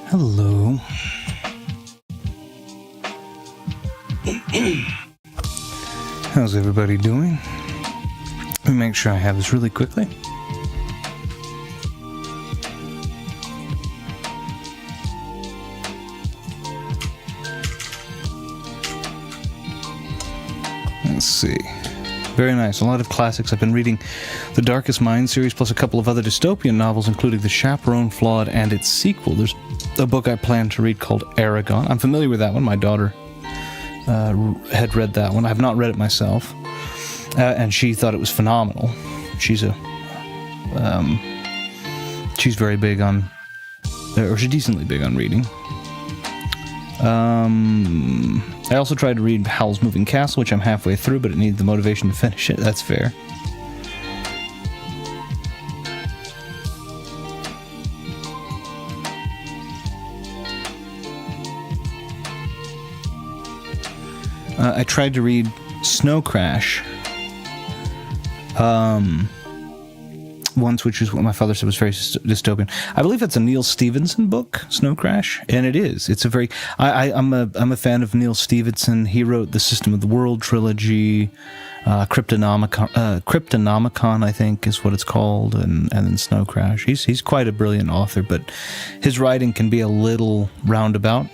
Hello. How's everybody doing? Let me make sure I have this really quickly. Let's see. Very nice. A lot of classics. I've been reading the Darkest Mind series, plus a couple of other dystopian novels, including The Chaperone Flawed and its sequel. There's a book I plan to read called Aragon. I'm familiar with that one. My daughter had read that one. I have not read it myself, and she thought it was phenomenal. She's very big on, or she's decently big on reading. I also tried to read Howl's Moving Castle, which I'm halfway through, but it needed the motivation to finish it. That's fair. I tried to read Snow Crash once, which is what my father said was very dystopian. I believe it's a Neil Stephenson book, Snow Crash, and it is. It's a very... I'm a fan of Neil Stephenson. He wrote the System of the World trilogy, Cryptonomicon, I think, is what it's called, and then Snow Crash. He's quite a brilliant author, but his writing can be a little roundabout.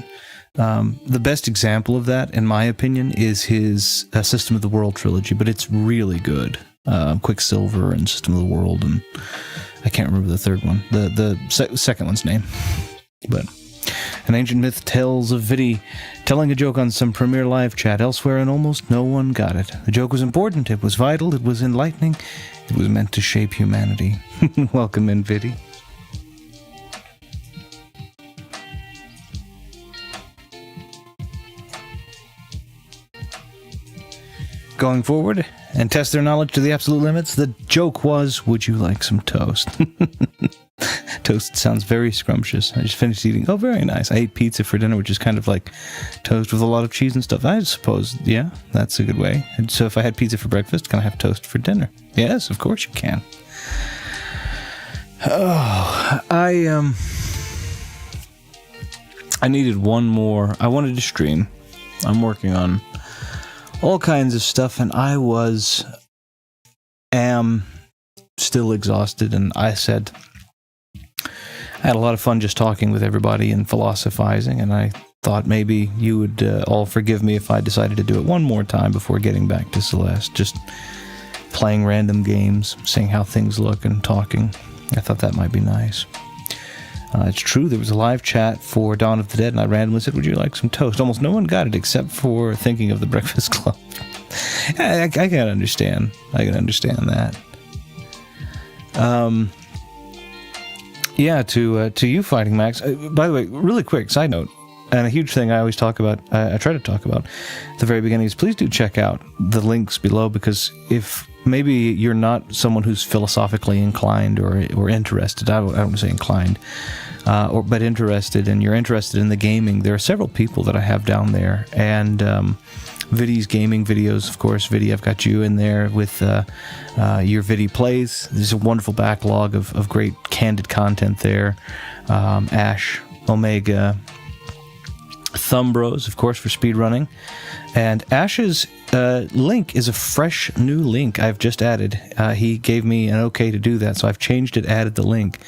The best example of that, in my opinion, is his System of the World trilogy, but it's really good. Quicksilver and System of the World, and I can't remember the third one, the second one's name. But an ancient myth tells of Vidi telling a joke on some Premiere Live chat elsewhere, and almost no one got it. The joke was important, it was vital, it was enlightening, it was meant to shape humanity. Welcome in, Vidi. Going forward and test their knowledge to the absolute limits, the joke was, would you like some toast? Toast sounds very scrumptious. I just finished eating. Oh, very nice. I ate pizza for dinner, which is kind of like toast with a lot of cheese and stuff. I suppose, yeah, that's a good way. And so if I had pizza for breakfast, can I have toast for dinner? Yes, of course you can. Oh, I needed one more. I wanted to stream. I'm working on all kinds of stuff, and I am still exhausted, and I said, I had a lot of fun just talking with everybody and philosophizing, and I thought maybe you would all forgive me if I decided to do it one more time before getting back to Celeste, just playing random games, seeing how things look, and talking. I thought that might be nice. It's true, there was a live chat for Dawn of the Dead, and I randomly said, would you like some toast? Almost no one got it, except for thinking of the Breakfast Club. I can understand. I can understand that. Yeah, to you, Fighting Max. By the way, really quick, side note, and a huge thing I always talk about, I try to talk about at the very beginning, is please do check out the links below, because if maybe you're not someone who's philosophically inclined or interested, I don't want to say inclined, but interested, and you're interested in the gaming, there are several people that I have down there, and Vidi's gaming videos, of course. Vidi, I've got you in there with your Vidi Plays. There's a wonderful backlog of great candid content there. Ash, Omega, Thumb Bros, of course, for speedrunning. And Ash's link is a fresh new link I've just added. He gave me an okay to do that, so I've changed it, added the link.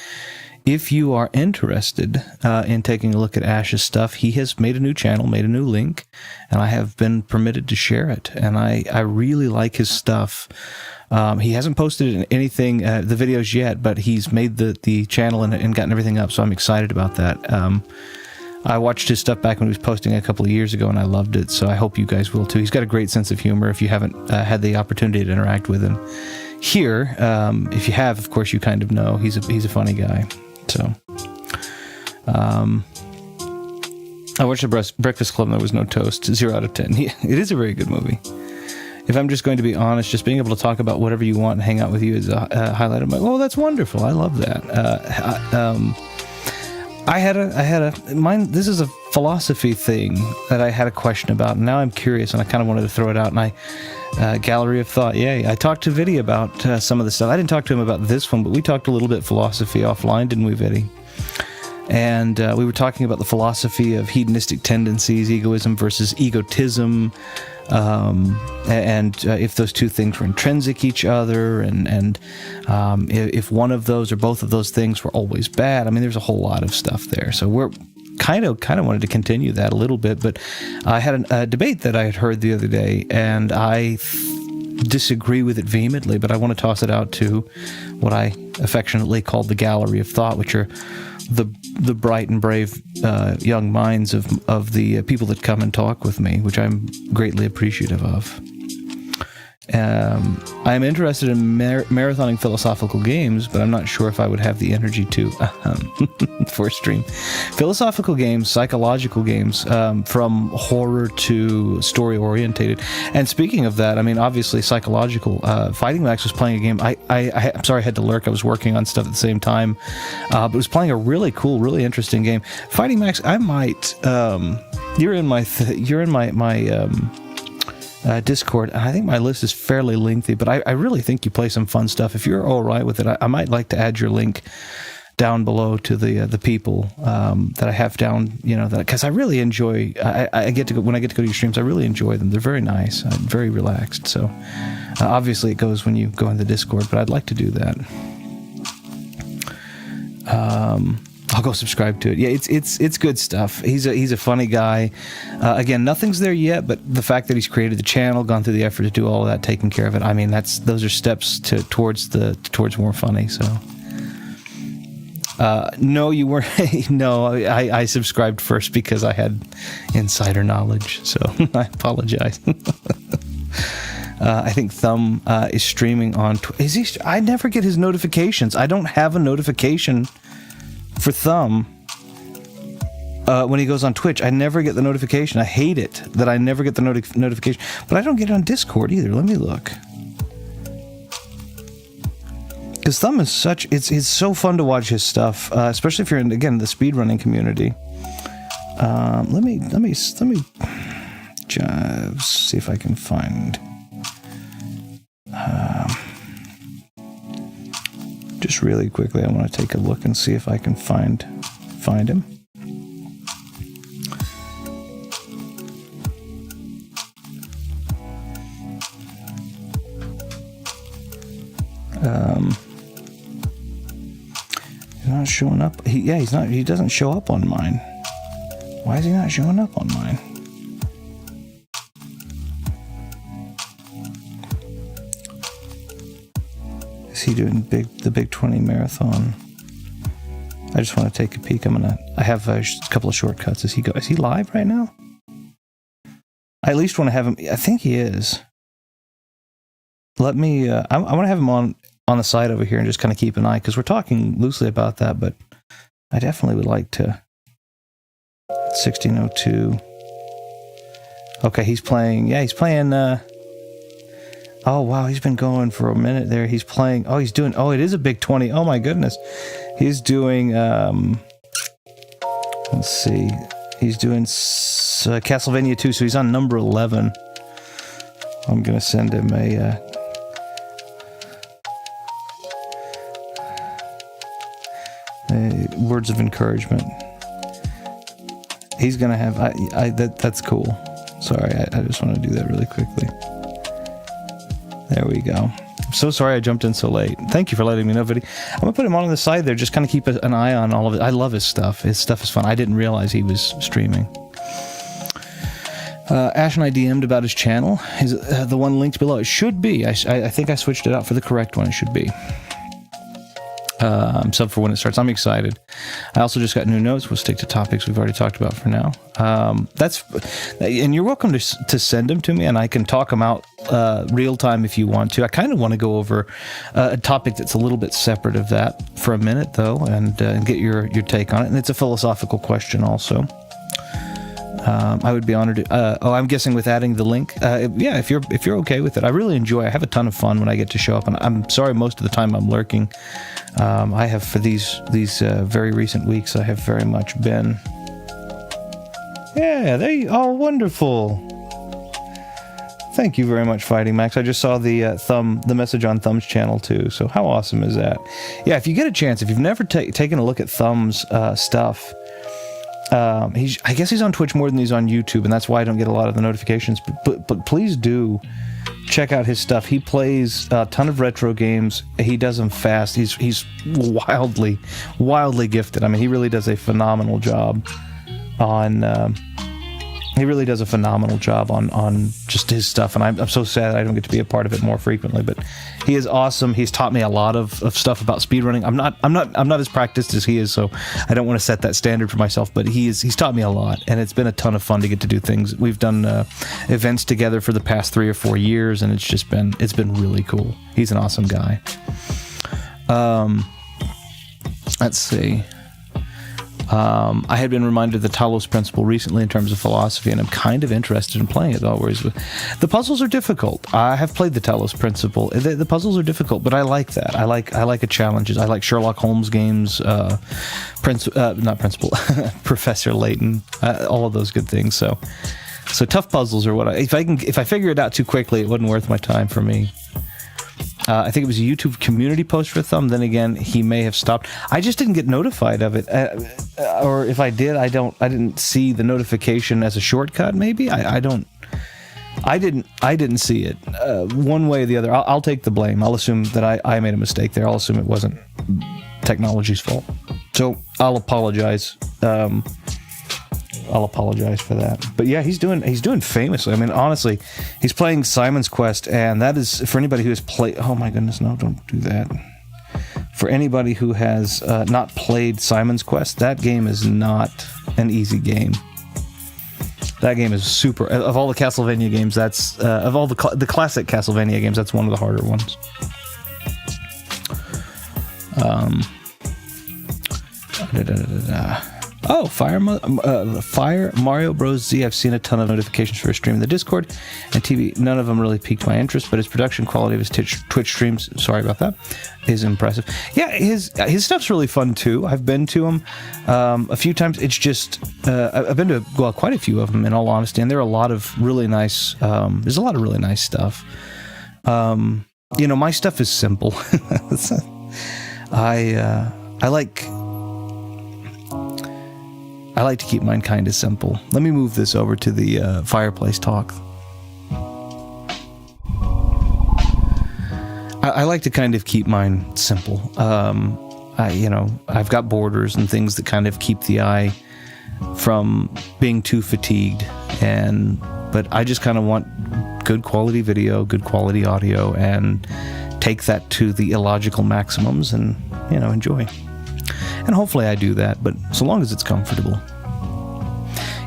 If you are interested in taking a look at Ash's stuff, he has made a new channel, made a new link, and I have been permitted to share it. And I really like his stuff. He hasn't posted anything, the videos yet, but he's made the channel and gotten everything up, so I'm excited about that. I watched his stuff back when he was posting a couple of years ago, and I loved it, so I hope you guys will too. He's got a great sense of humor if you haven't had the opportunity to interact with him here. If you have, of course, you kind of know. He's a funny guy. So, I watched the Breakfast Club and there was no toast. 0 out of 10. It is a very good movie. If I'm just going to be honest, just being able to talk about whatever you want and hang out with you is a highlight of my... Oh, that's wonderful. I love that. This is a philosophy thing that I had a question about, and now I'm curious, and I kind of wanted to throw it out, and Gallery of Thought, yay. I talked to Vidi about some of the stuff. I didn't talk to him about this one, but we talked a little bit philosophy offline, didn't we, Vidi? And we were talking about the philosophy of hedonistic tendencies, egoism versus egotism, and if those two things were intrinsic each other, and if one of those or both of those things were always bad. I mean, there's a whole lot of stuff there. So we're kind of wanted to continue that a little bit, but I had a debate that I had heard the other day, and I disagree with it vehemently, but I want to toss it out to what I affectionately called the gallery of thought, which are the bright and brave young minds of the people that come and talk with me, which I'm greatly appreciative of. I'm interested in marathoning philosophical games, but I'm not sure if I would have the energy to for a stream. Philosophical games, psychological games, from horror to story-orientated. And speaking of that, I mean, obviously psychological. Fighting Max was playing a game. I'm sorry I had to lurk. I was working on stuff at the same time, but was playing a really cool, really interesting game. Fighting Max, I might. You're in my Discord, and I think my list is fairly lengthy, but I really think you play some fun stuff. If you're all right with it, I might like to add your link down below to the people that I have down, because I really enjoy. I get to go when I get to go to your streams. I really enjoy them. They're very nice, very relaxed. So obviously it goes when you go in the Discord, but I'd like to do that. I'll go subscribe to it. Yeah, it's good stuff. He's a funny guy. Again, nothing's there yet, but the fact that he's created the channel, gone through the effort to do all of that, taking care of it. I mean, those are steps towards more funny. So, no, you weren't. No, I subscribed first because I had insider knowledge. So I apologize. I think Thumb is streaming on. Is he? I never get his notifications. I don't have a notification for Thumb when he goes on Twitch. I never get the notification. I hate it that I never get the notification, but I don't get it on Discord either. Let me look, because Thumb is it's so fun to watch his stuff, especially if you're in, again, the speedrunning community. Let me just see if I can find just really quickly. I want to take a look and see if I can find him. He's not showing up. He's not. He doesn't show up on mine. Why is he not showing up on mine? Is he doing the Big 20 marathon? I just want to take a peek. I have a couple of shortcuts. Is he live right now? I at least want to have him. I think he is. Let me. I want to have him on the side over here and just kind of keep an eye, because we're talking loosely about that. But I definitely would like to. 1602. Okay, he's playing. Yeah, he's playing. Oh, wow, he's been going for a minute there. He's playing... Oh, it is a Big 20. Oh, my goodness. He's doing... let's see. He's doing Castlevania 2, so he's on number 11. I'm going to send him a... words of encouragement. He's going to have... that's cool. Sorry, I just want to do that really quickly. There we go. I'm so sorry I jumped in so late. Thank you for letting me know, buddy. I'm going to put him on the side there, just kind of keep an eye on all of it. I love his stuff. His stuff is fun. I didn't realize he was streaming. Ash and I DM'd about his channel. The one linked below. It should be. I think I switched it out for the correct one. It should be. I'm sub for when it starts. I'm excited. I also just got new notes. We'll stick to topics we've already talked about for now. And you're welcome to send them to me, and I can talk them out real time if you want to. I kind of want to go over a topic that's a little bit separate of that for a minute, though, and get your take on it. And it's a philosophical question also. I would be honored to, I'm guessing with adding the link. Yeah, if you're okay with it. I really enjoy. I have a ton of fun when I get to show up, and I'm sorry most of the time I'm lurking. I have, for these very recent weeks, I have very much been. Yeah, wonderful. Thank you very much, Fighting Max. I just saw the message on Thumb's channel too. So how awesome is that? Yeah, if you get a chance, if you've never taken a look at Thumb's stuff, I guess he's on Twitch more than he's on YouTube, and that's why I don't get a lot of the notifications. But please do check out his stuff. He plays a ton of retro games. He does them fast. He's wildly gifted. I mean, he really does a phenomenal job on. He really does a phenomenal job on just his stuff, and I'm so sad I don't get to be a part of it more frequently. But he is awesome. He's taught me a lot of stuff about speedrunning. I'm not as practiced as he is, so I don't want to set that standard for myself. But he's taught me a lot, and it's been a ton of fun to get to do things. We've done events together for the past 3 or 4 years, and it's been really cool. He's an awesome guy. Let's see. I had been reminded of the Talos principle recently in terms of philosophy, and I'm kind of interested in playing it always. The puzzles are difficult. I have played the Talos principle. The puzzles are difficult, but I like that. I like a challenge. I like Sherlock Holmes games, Professor Layton, all of those good things. So tough puzzles are what if I figure it out too quickly, it wasn't worth my time for me. I think it was a YouTube community post for Thumb. Then again, he may have stopped. I just didn't get notified of it, or if I did, I didn't see the notification as a shortcut. Maybe I didn't see it. One way or the other, I'll take the blame. I'll assume that I made a mistake there. I'll assume it wasn't technology's fault. So I'll apologize. I'll apologize for that. But yeah, he's doing famously. I mean, honestly, he's playing Simon's Quest, and that is, for anybody who has played... Oh my goodness, no, don't do that. For anybody who has not played Simon's Quest, that game is not an easy game. That game is super... Of all the Castlevania games, that's... of all the classic Castlevania games, that's one of the harder ones. Oh, Fire Mario Bros. Z. I've seen a ton of notifications for his stream in the Discord and TV. None of them really piqued my interest, but his production quality of his Twitch streams, sorry about that, is impressive. Yeah, his stuff's really fun too. I've been to him a few times. It's just I've been to quite a few of them, in all honesty, and there are a lot of really nice. There's a lot of really nice stuff. My stuff is simple. I like to keep mine kind of simple. Let me move this over to the fireplace talk. I like to kind of keep mine simple. I've got borders and things that kind of keep the eye from being too fatigued, but I just kind of want good quality video, good quality audio, and take that to the illogical maximums and enjoy. And hopefully I do that, but so long as it's comfortable.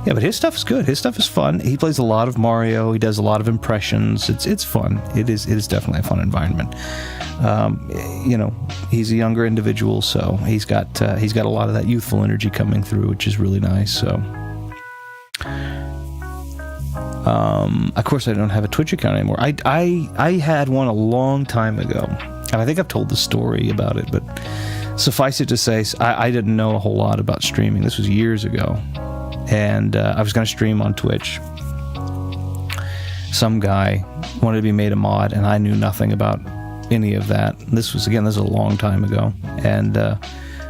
Yeah, but his stuff is good. His stuff is fun. He plays a lot of Mario. He does a lot of impressions. It's fun. It is definitely a fun environment. He's a younger individual, so he's got a lot of that youthful energy coming through, which is really nice. So, of course, I don't have a Twitch account anymore. I had one a long time ago, and I think I've told the story about it, but suffice it to say, I didn't know a whole lot about streaming. This was years ago, and I was going to stream on Twitch. Some guy wanted to be made a mod, and I knew nothing about any of that. This was a long time ago, and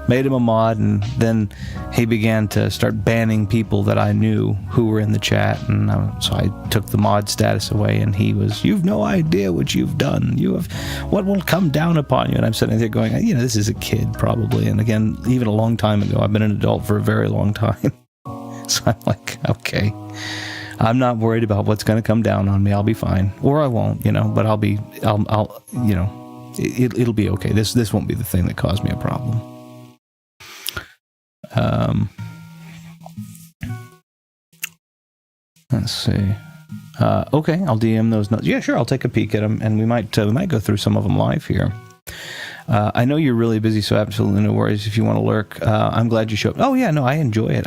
made him a mod, and then he began to start banning people that I knew who were in the chat, and so I took the mod status away, and he was, "You've no idea what you've done. What will come down upon you?" And I'm sitting there going, this is a kid probably, and again, even a long time ago. I've been an adult for a very long time. So I'm like, okay, I'm not worried about what's going to come down on me. I'll be fine, or I won't, but it'll be okay. This won't be the thing that caused me a problem. Let's see. Okay, I'll DM those notes. Yeah, sure, I'll take a peek at them, and we might go through some of them live here. I know you're really busy, so absolutely no worries if you want to lurk. I'm glad you showed up. Oh yeah, no, I enjoy it.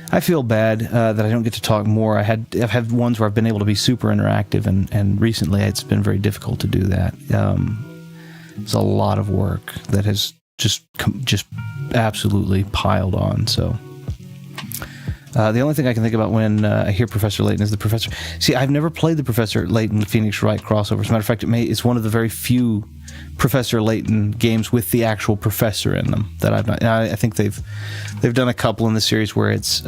I feel bad that I don't get to talk more. I've had ones where I've been able to be super interactive, and recently it's been very difficult to do that. There's a lot of work that has just absolutely piled on. So The only thing I can think about when I hear Professor Layton is the Professor. See, I've never played the Professor Layton Phoenix Wright crossover. As a matter of fact, it's one of the very few Professor Layton games with the actual professor in them that I've not. I think they've done a couple in the series where it's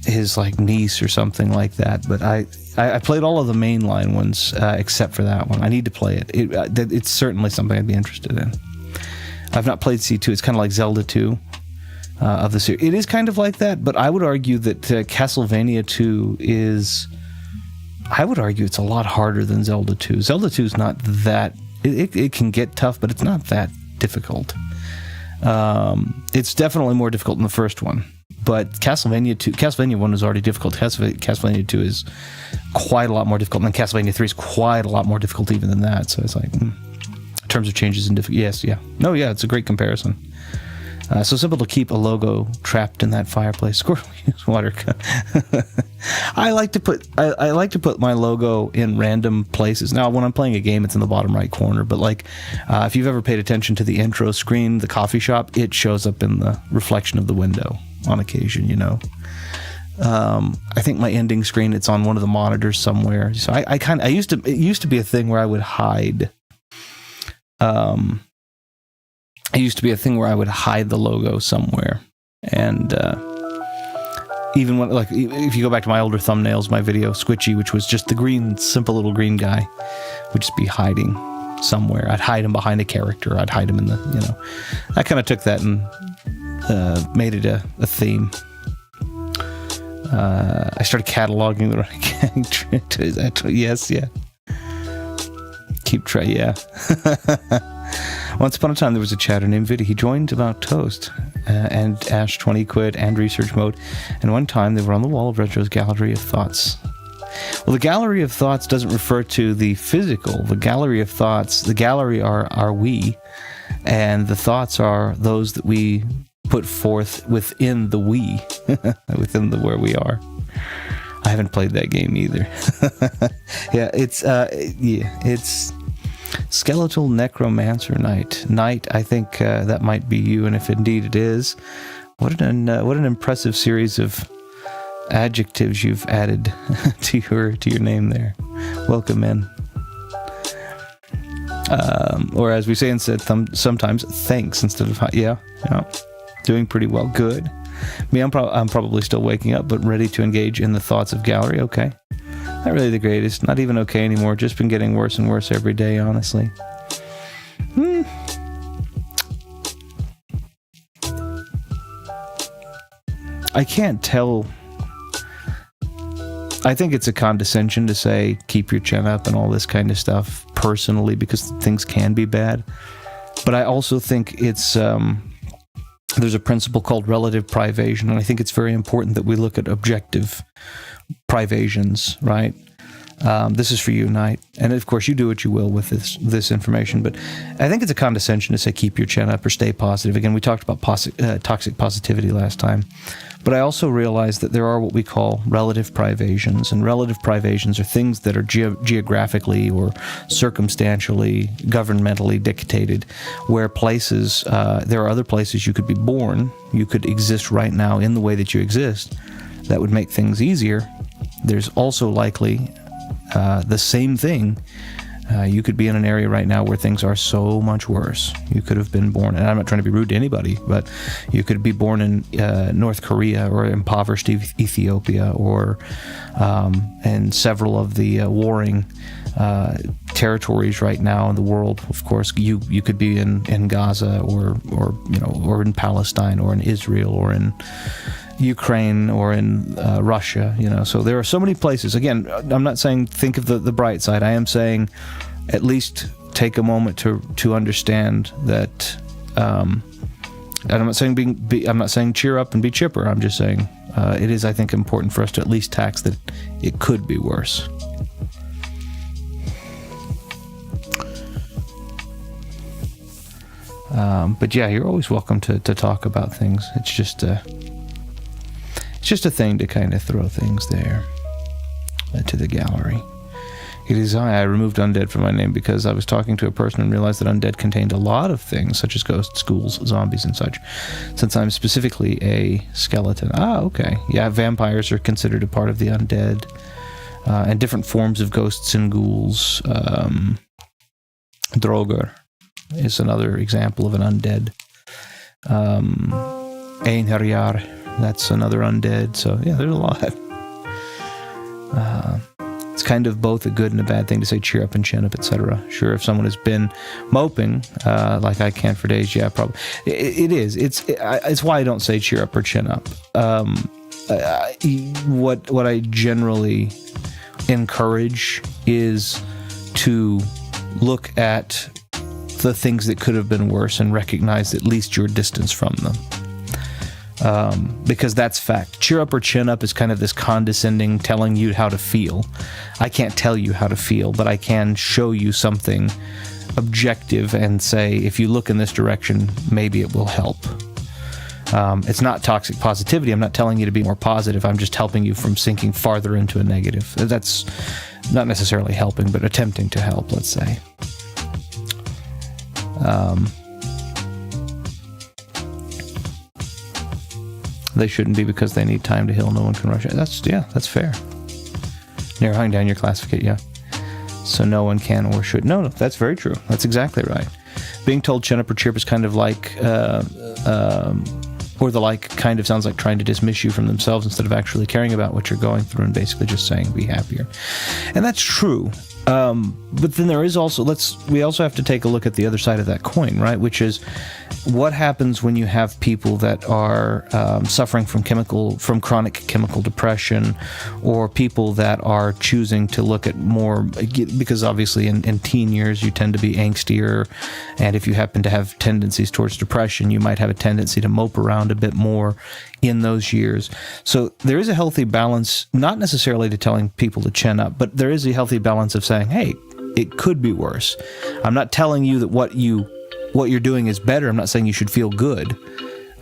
his like niece or something like that. But I played all of the mainline ones except for that one. I need to play it. It's certainly something I'd be interested in. I've not played C2. It's kind of like Zelda 2. Of the series. It is kind of like that, but I would argue that Castlevania 2 is... I would argue it's a lot harder than Zelda 2. Zelda 2 is not that... It can get tough, but it's not that difficult. It's definitely more difficult than the first one. But Castlevania 1 was already difficult. Castlevania 2 is quite a lot more difficult, and Castlevania 3 is quite a lot more difficult even than that. So it's like... in terms of changes in difficulty... Yes, yeah. No, yeah, it's a great comparison. So simple to keep a logo trapped in that fireplace. Squirrel use water gun. I like to put my logo in random places. Now, when I'm playing a game, it's in the bottom right corner. But like, if you've ever paid attention to the intro screen, the coffee shop, it shows up in the reflection of the window on occasion. You know. I think my ending screen, it's on one of the monitors somewhere. So it used to be a thing where I would hide. It used to be a thing where I would hide the logo somewhere, and even when, like, if you go back to my older thumbnails, my video Squitchy, which was just the green, simple little green guy, would just be hiding somewhere. I'd hide him behind a character. I'd hide him in the, you know. I kind of took that and made it a theme. I started cataloging the running gag. Yes, yeah. Keep trying, yeah. Once upon a time, there was a chatter named Viddy. He joined about Toast and Ash 20 Quid and Research Mode. And one time, they were on the wall of Retro's Gallery of Thoughts. Well, the Gallery of Thoughts doesn't refer to the physical. The Gallery of Thoughts, the gallery are we, and the thoughts are those that we put forth within the we, within the where we are. I haven't played that game either. Yeah, it's Skeletal Necromancer Knight. Knight, I think that might be you, and if indeed it is, what an impressive series of adjectives you've added to your name there. Welcome in. Or as we say instead, sometimes thanks instead of yeah, doing pretty well. Good. Me, I'm probably still waking up, but ready to engage in the thoughts of gallery. Okay. Not really the greatest. Not even okay anymore. Just been getting worse and worse every day, honestly. I can't tell. I think it's a condescension to say, keep your chin up and all this kind of stuff, personally, because things can be bad. But I also think it's... there's a principle called relative privation, and I think it's very important that we look at objective privations, right? This is for you, Knight. And of course, you do what you will with this information, but I think it's a condescension to say keep your chin up or stay positive. Again, we talked about toxic positivity last time, but I also realized that there are what we call relative privations, and relative privations are things that are geographically or circumstantially, governmentally dictated, where places, there are other places you could be born, you could exist right now in the way that you exist, that would make things easier. There's also likely the same thing. You could be in an area right now where things are so much worse. You could have been born, and I'm not trying to be rude to anybody, but you could be born in North Korea or impoverished Ethiopia or in several of the warring territories right now in the world. Of course, you could be in Gaza or in Palestine or in Israel or in Ukraine or in Russia, so there are so many places. Again, I'm not saying think of the bright side. I am saying at least take a moment to understand that. And I'm not saying cheer up and be chipper. I'm just saying it is, I think, important for us to at least tax that it could be worse. But yeah, you're always welcome to talk about things. It's just a thing to kind of throw things there to the gallery. It is I removed undead from my name because I was talking to a person and realized that undead contained a lot of things, such as ghosts, ghouls, zombies, and such. Since I'm specifically a skeleton. Ah, okay. Yeah, vampires are considered a part of the undead. And different forms of ghosts and ghouls. Droger is another example of an undead. Einherjar, that's another undead. So, yeah, there's a lot. It's kind of both a good and a bad thing to say cheer up and chin up, etc. Sure, if someone has been moping, like I can for days, yeah, probably. It is. It's why I don't say cheer up or chin up. What I generally encourage is to look at the things that could have been worse and recognize at least your distance from them. Because that's fact. Cheer up or chin up is kind of this condescending telling you how to feel. I can't tell you how to feel, but I can show you something objective and say, if you look in this direction, maybe it will help. It's not toxic positivity. I'm not telling you to be more positive. I'm just helping you from sinking farther into a negative. That's not necessarily helping, but attempting to help, let's say. They shouldn't be because they need time to heal. No one can rush it. That's fair. Narrowing down your classification, yeah. So no one can or should. No, that's very true. That's exactly right. Being told chin up or cheer up is kind of like, or the like kind of sounds like trying to dismiss you from themselves instead of actually caring about what you're going through and basically just saying be happier. And that's true. But then there is also, we also have to take a look at the other side of that coin, right? Which is what happens when you have people that are suffering from chronic chemical depression, or people that are choosing to look at more, because obviously in teen years you tend to be angstier, and if you happen to have tendencies towards depression, you might have a tendency to mope around a bit more in those years. So there is a healthy balance, not necessarily to telling people to chin up, but there is a healthy balance of saying, hey, it could be worse. I'm not telling you that what you're doing is better. I'm not saying you should feel good.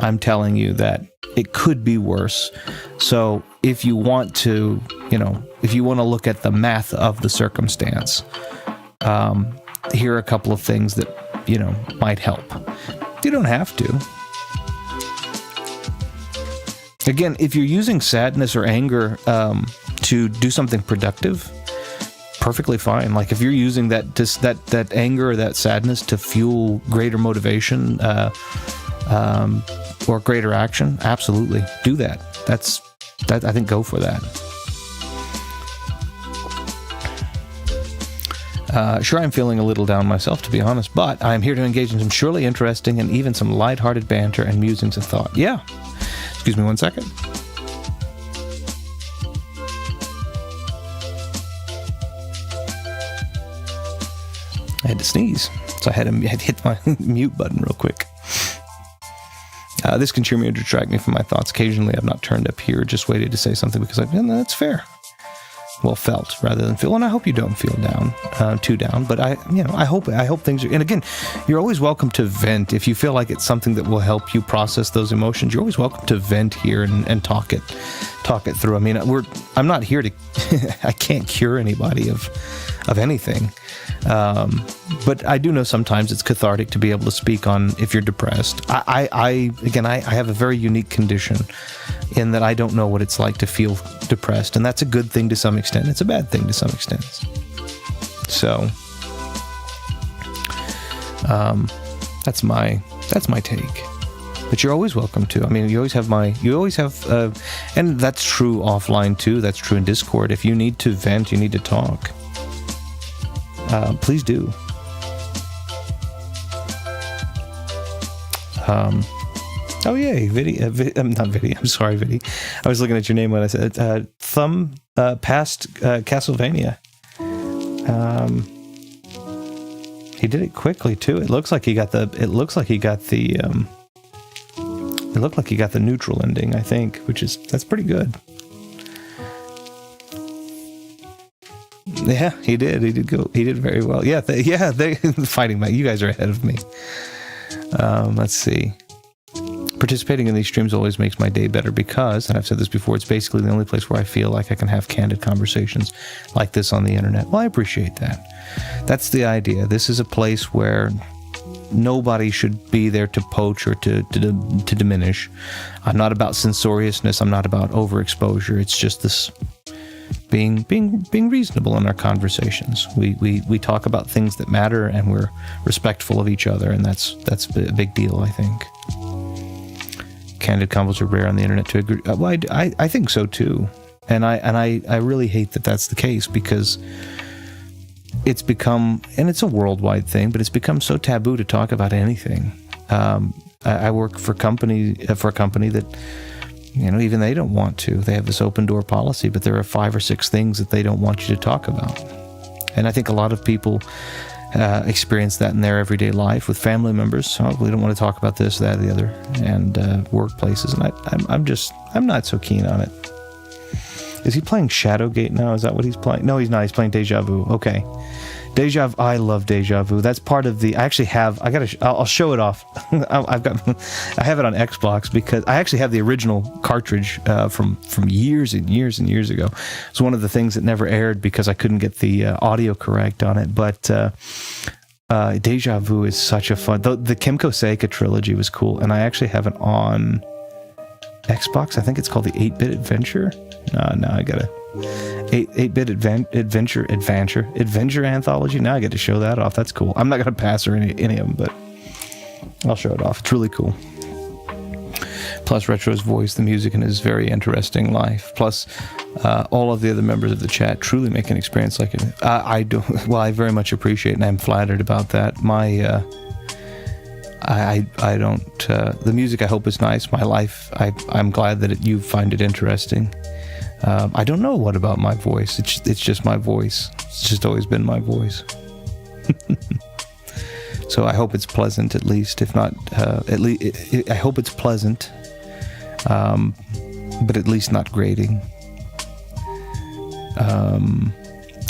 I'm telling you that it could be worse. So if you want to, if you want to look at the math of the circumstance, here are a couple of things that, might help. You don't have to. Again, if you're using sadness or anger to do something productive, perfectly fine. Like if you're using that anger or that sadness to fuel greater motivation or greater action, absolutely do that. I think go for that. Sure, I'm feeling a little down myself, to be honest, but I'm here to engage in some surely interesting and even some lighthearted banter and musings of thought. Yeah. Excuse me 1 second. I had to sneeze, so I had to hit my mute button real quick. This can cheer me or detract me from my thoughts. Occasionally, I've not turned up here, just waited to say something because that's fair. Well, felt rather than feel, and I hope you don't feel down, too down. But I hope things are. And again, you're always welcome to vent if you feel like it's something that will help you process those emotions. You're always welcome to vent here and talk it through. I mean, I'm not here to. I can't cure anybody of anything, but I do know sometimes it's cathartic to be able to speak on if you're depressed. I have a very unique condition in that I don't know what it's like to feel depressed, and that's a good thing to some extent. It's a bad thing to some extent. So, that's my take. But you're always welcome to. I mean, you always have, and that's true offline too. That's true in Discord. If you need to vent, you need to talk. Please do. Oh yay, Vidi. Not Vidi. I'm sorry, Vidi. I was looking at your name when I said past Castlevania. He did it quickly too. It looks like he got the neutral ending, I think, that's pretty good. Yeah, he did. He did very well. Yeah, they fighting back. You guys are ahead of me. Let's see. participating in these streams always makes my day better because, and I've said this before, it's basically the only place where I feel like I can have candid conversations like this on the internet. Well, I appreciate that. That's the idea. This is a place where nobody should be there to poach or to diminish. I'm not about censoriousness. I'm not about overexposure. It's just this being reasonable in our conversations. We talk about things that matter, and we're respectful of each other, and that's a big deal, I think. Candid convos are rare on the internet to agree. Well, I think so too, and I really hate that that's the case, because it's become, and it's a worldwide thing, but it's become so taboo to talk about anything. I work for a company that, even they don't want to. They have this open door policy, but there are 5 or 6 things that they don't want you to talk about. And I think a lot of people experience that in their everyday life with family members. So we don't want to talk about this, that, or the other, and workplaces. And I'm not so keen on it. Is he playing Shadowgate now? Is that what he's playing? No, he's not. He's playing Deja Vu. Okay. Deja Vu. I love Deja Vu. That's part of the. I actually have. I'll show it off. I have it on Xbox because I actually have the original cartridge from years and years and years ago. It's one of the things that never aired because I couldn't get the audio correct on it. But Deja Vu is such a fun. The Kimco Seika trilogy was cool, and I actually have it on Xbox. I think it's called the 8-Bit Adventure. No, I gotta 8-Bit Adventure Anthology. Now I get to show that off. That's cool. I'm not gonna pass or any of them, but I'll show it off. It's really cool. Plus Retro's voice, the music, and his very interesting life. Plus all of the other members of the chat truly make an experience like it. I very much appreciate, and I'm flattered about that. I don't. The music I hope is nice. My life, I'm glad that you find it interesting. I don't know what about my voice. It's just my voice. It's just always been my voice. So I hope it's pleasant, at least. If not, I hope it's pleasant, but at least not grating.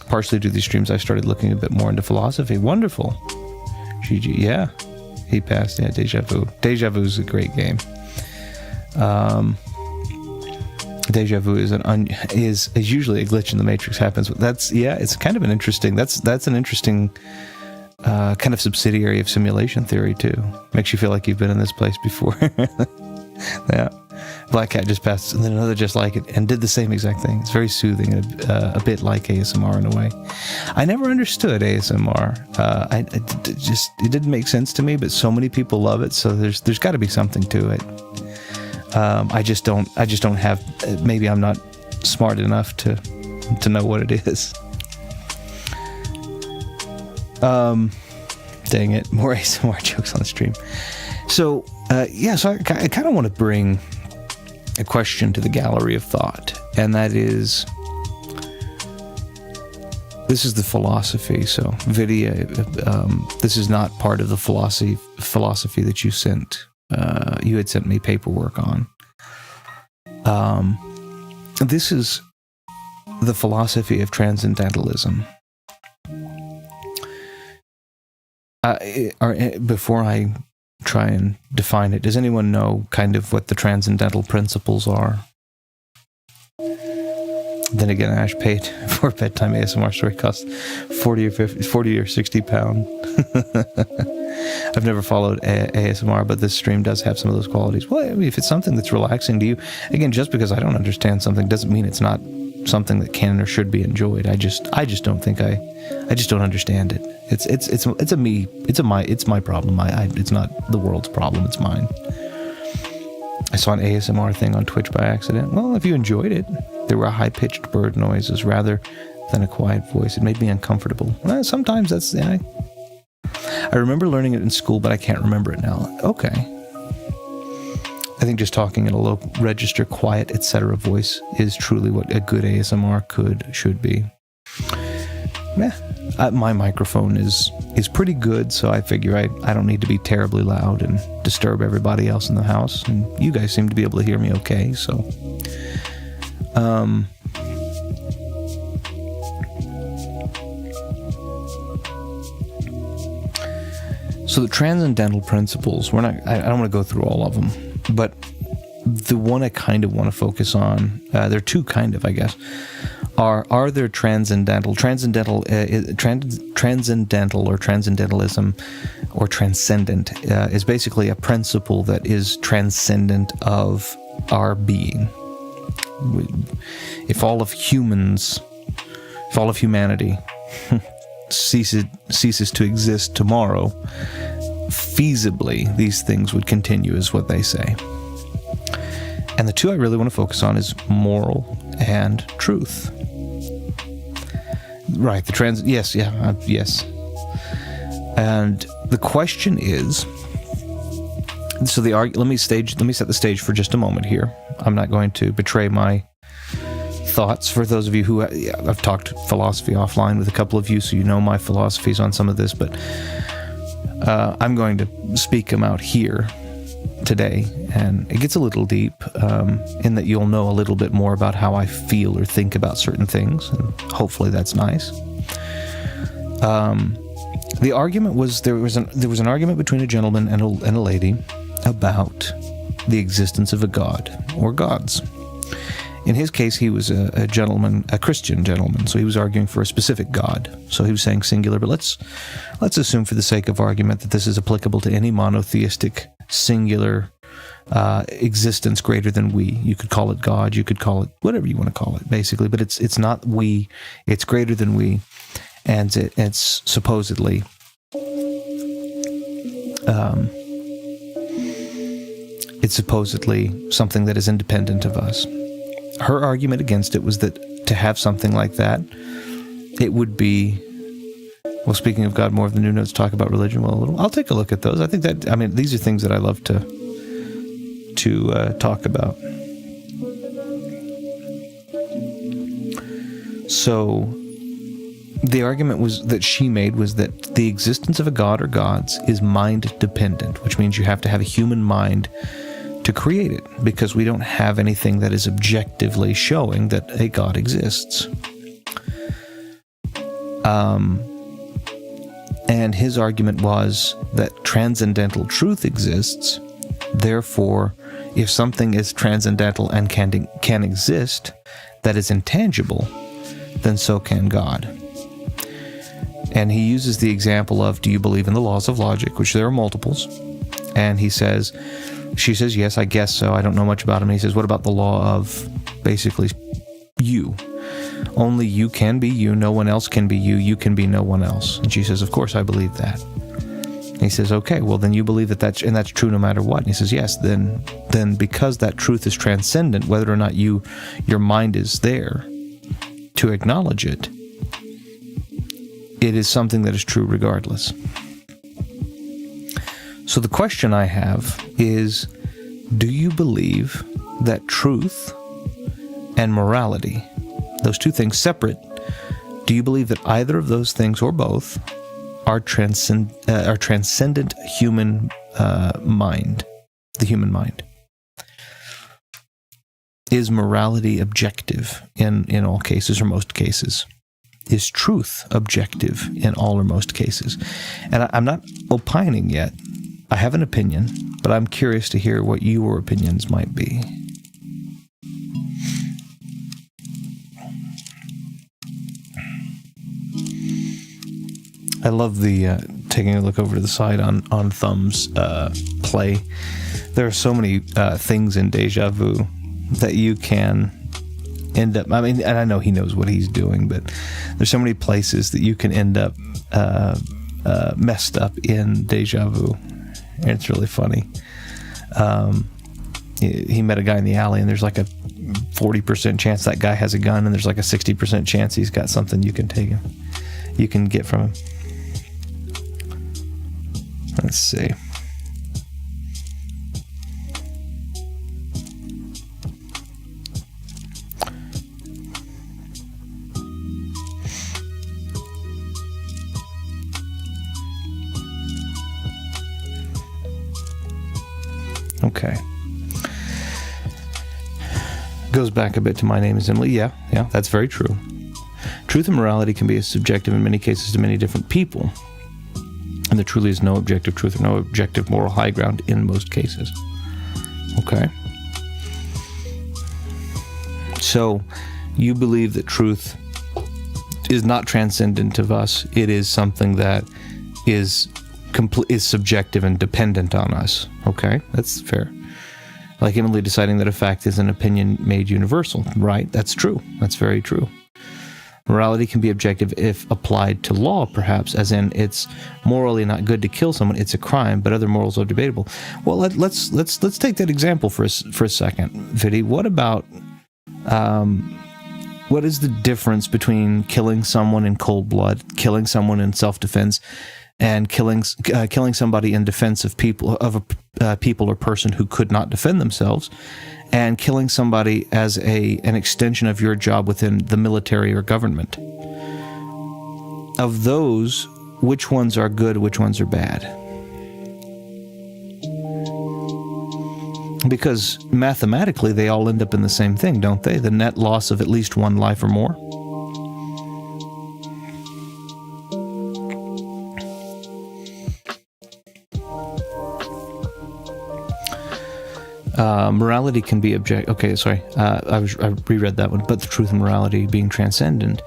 Partially due to these streams, I started looking a bit more into philosophy. Wonderful. GG, yeah. He passed, yeah, Deja Vu. Deja Vu is a great game. Deja Vu is usually a glitch in the Matrix happens. It's kind of an interesting, that's an interesting kind of subsidiary of simulation theory too. Makes you feel like you've been in this place before. Yeah. Black Cat just passed, and then another just like it, and did the same exact thing. It's very soothing, and a bit like ASMR in a way. I never understood ASMR. It didn't make sense to me, but so many people love it, so there's got to be something to it. I just don't have. Maybe I'm not smart enough to know what it is. Dang it! More ASMR jokes on the stream. So so I kind of want to bring a question to the gallery of thought, and that is, this is the philosophy. So Vidya, this is not part of the philosophy that you sent. You had sent me paperwork on. This is the philosophy of transcendentalism. Before I try and define it, does anyone know kind of what the transcendental principles are? Then again, Ash paid for a bedtime ASMR story, cost 40 or 60 pound. I've never followed ASMR, but this stream does have some of those qualities. Well, I mean, if it's something that's relaxing to you, again, just because I don't understand something doesn't mean it's not something that can or should be enjoyed. I just don't think I just don't understand it. It's my problem. It's not the world's problem. It's mine. I saw an ASMR thing on Twitch by accident. Well, if you enjoyed it, there were high-pitched bird noises rather than a quiet voice. It made me uncomfortable. Well, sometimes that's I remember learning it in school, but I can't remember it now. Okay. I think just talking in a low register, quiet, etc. voice is truly what a good ASMR should be. My microphone is pretty good, so I figure I don't need to be terribly loud and disturb everybody else in the house. And you guys seem to be able to hear me okay, so. So the transcendental principles, I don't want to go through all of them, but the one I kind of want to focus on, there are two kind of, I guess, are there transcendental or transcendentalism or transcendent is basically a principle that is transcendent of our being. If all of humanity ceases to exist tomorrow, feasibly these things would continue, is what they say. And the two I really want to focus on is moral and truth. Right, yes. And the question is, so let me set the stage for just a moment here. I'm not going to betray my thoughts for those of you who I've talked philosophy offline with a couple of you, so you know my philosophies on some of this, but I'm going to speak them out here today, and it gets a little deep in that you'll know a little bit more about how I feel or think about certain things, and hopefully that's nice. The argument was there was an argument between a gentleman and a lady about the existence of a god or gods. In his case, he was a gentleman, a Christian gentleman, so he was arguing for a specific God. So he was saying singular, but let's assume for the sake of argument that this is applicable to any monotheistic, singular existence greater than we. You could call it God, you could call it whatever you want to call it, basically, but it's not we, it's greater than we, and it's supposedly something that is independent of us. Her argument against it was that to have something like that, it would be, well, speaking of God, more of the new notes talk about religion. Well, a little. I'll take a look at those. I think these are things that I love to talk about. So the argument that she made was that the existence of a god or gods is mind dependent, which means you have to have a human mind to create it, because we don't have anything that is objectively showing that a god exists. And his argument was that transcendental truth exists, therefore, if something is transcendental and can exist that is intangible, then so can God. And he uses the example of, do you believe in the laws of logic, which there are multiples? And she says, yes, I guess so. I don't know much about him. And he says, what about the law of basically you? Only you can be you. No one else can be you. You can be no one else. And she says, of course, I believe that. And he says, okay, well, then you believe that's true no matter what. And he says, yes, then because that truth is transcendent, whether or not your mind is there to acknowledge it, it is something that is true regardless. So the question I have is, do you believe that truth and morality, those two things separate, do you believe that either of those things or both are transcendent human mind, the human mind? Is morality objective in all cases or most cases? Is truth objective in all or most cases? And I'm not opining yet. I have an opinion, but I'm curious to hear what your opinions might be. I love the taking a look over to the side on Thumb's play. There are so many things in Deja Vu that you can end up, I mean, and I know he knows what he's doing, but there's so many places that you can end up messed up in Deja Vu. And it's really funny. He met a guy in the alley, and there's like a 40% chance that guy has a gun, and there's like a 60% chance he's got something you can get from him. Let's see. Okay. Goes back a bit to My Name is Emily. Yeah, that's very true. Truth and morality can be as subjective in many cases to many different people. And there truly is no objective truth or no objective moral high ground in most cases. Okay. So you believe that truth is not transcendent of us. It is something that is subjective and dependent on us. Okay, that's fair. Like Emily deciding that a fact is an opinion made universal. Right, that's true. That's very true. Morality can be objective if applied to law, perhaps, as in it's morally not good to kill someone, it's a crime, but other morals are debatable. Well, let's take that example for a second, Vidi. What about what is the difference between killing someone in cold blood, killing someone in self-defense, and killing somebody in defense of a people or person who could not defend themselves, and killing somebody as an extension of your job within the military or government? Of those, which ones are good, which ones are bad? Because mathematically, they all end up in the same thing, don't they? The net loss of at least one life or more. Morality can be Okay, sorry. I reread that one. But the truth and morality being transcendent,